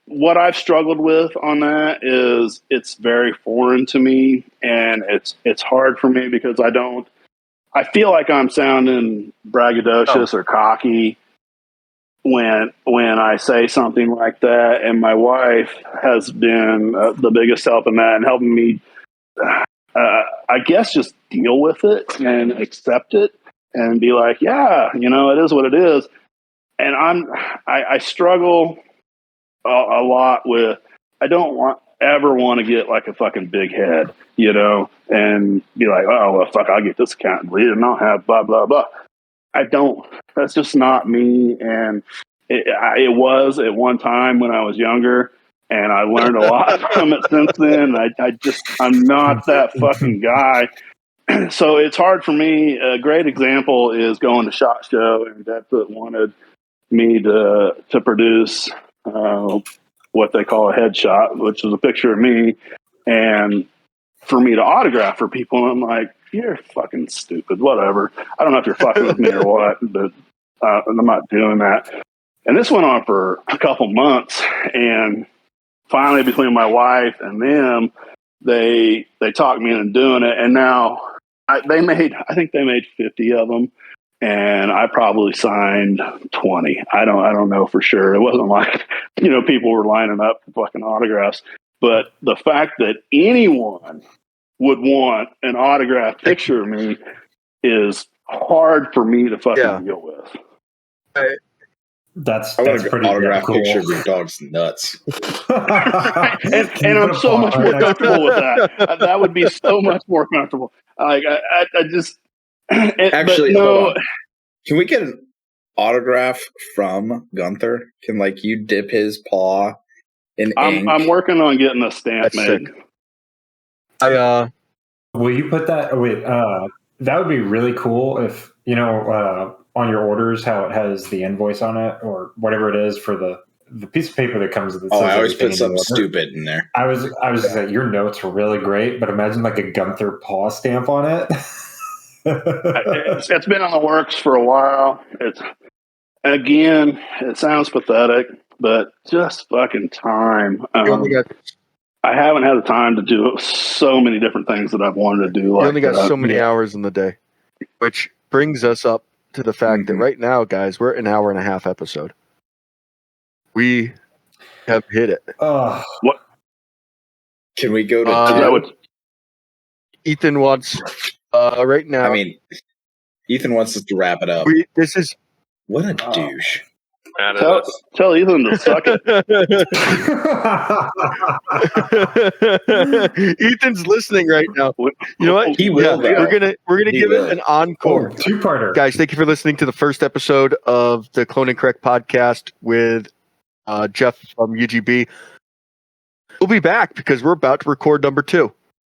what I've struggled with on that is it's very foreign to me, and it's hard for me because I feel like I'm sounding braggadocious or cocky when I say something like that. And my wife has been the biggest help in that and helping me, I guess, just deal with it and accept it and be like, yeah, it is what it is. And I struggle a lot with, I don't ever want to get like a fucking big head, and be like, oh, well, fuck, I'll get this account and delete it and I'll have blah, blah, blah. That's just not me. And it was at one time when I was younger, and I learned a lot from it since then. I'm not that fucking guy. So it's hard for me. A great example is going to SHOT Show, and Deadfoot wanted me to produce what they call a headshot, which is a picture of me, and for me to autograph for people. And I'm like, you're fucking stupid, whatever. I don't know if you're fucking with me or what, but I'm not doing that. And this went on for a couple months, and finally between my wife and them, they talked me into doing it. And now I think they made 50 of them, and I probably signed 20. I don't know for sure. It wasn't like, people were lining up for fucking autographs, but the fact that anyone would want an autographed picture of me is hard for me to fucking deal with.
That's
pretty autograph
cool.
Picture of your dog's nuts.
and I'm so much more comfortable with that. That would be so much more comfortable. Like I just
actually,
no.
hold on. Can we get an autograph from Gunther? Can you dip his paw in ink?
I'm working on getting a stamp made.
Sick.
Will you put that? Wait, that would be really cool if on your orders how it has the invoice on it or whatever it is for the piece of paper that comes with it.
Oh, I always put something stupid in there.
I was saying your notes were really great, but imagine like a Gunther paw stamp on it.
It's been in the works for a while. It sounds pathetic, but just fucking time. I haven't had the time to do so many different things that I've wanted to do.
You only got so many hours in the day, which brings us up to the fact that right now, guys, we're at an hour and a half episode. We have hit it.
What?
Can we go to
Ethan wants right now?
I mean, Ethan wants us to wrap it up. What a douche.
Tell Ethan to suck it.
Ethan's listening right now. You know what?
He will.
We're gonna give it an encore.
Two-parter.
Guys, thank you for listening to the first episode of the Clone and Correct podcast with Jeff from UGB. We'll be back because we're about to record number 2.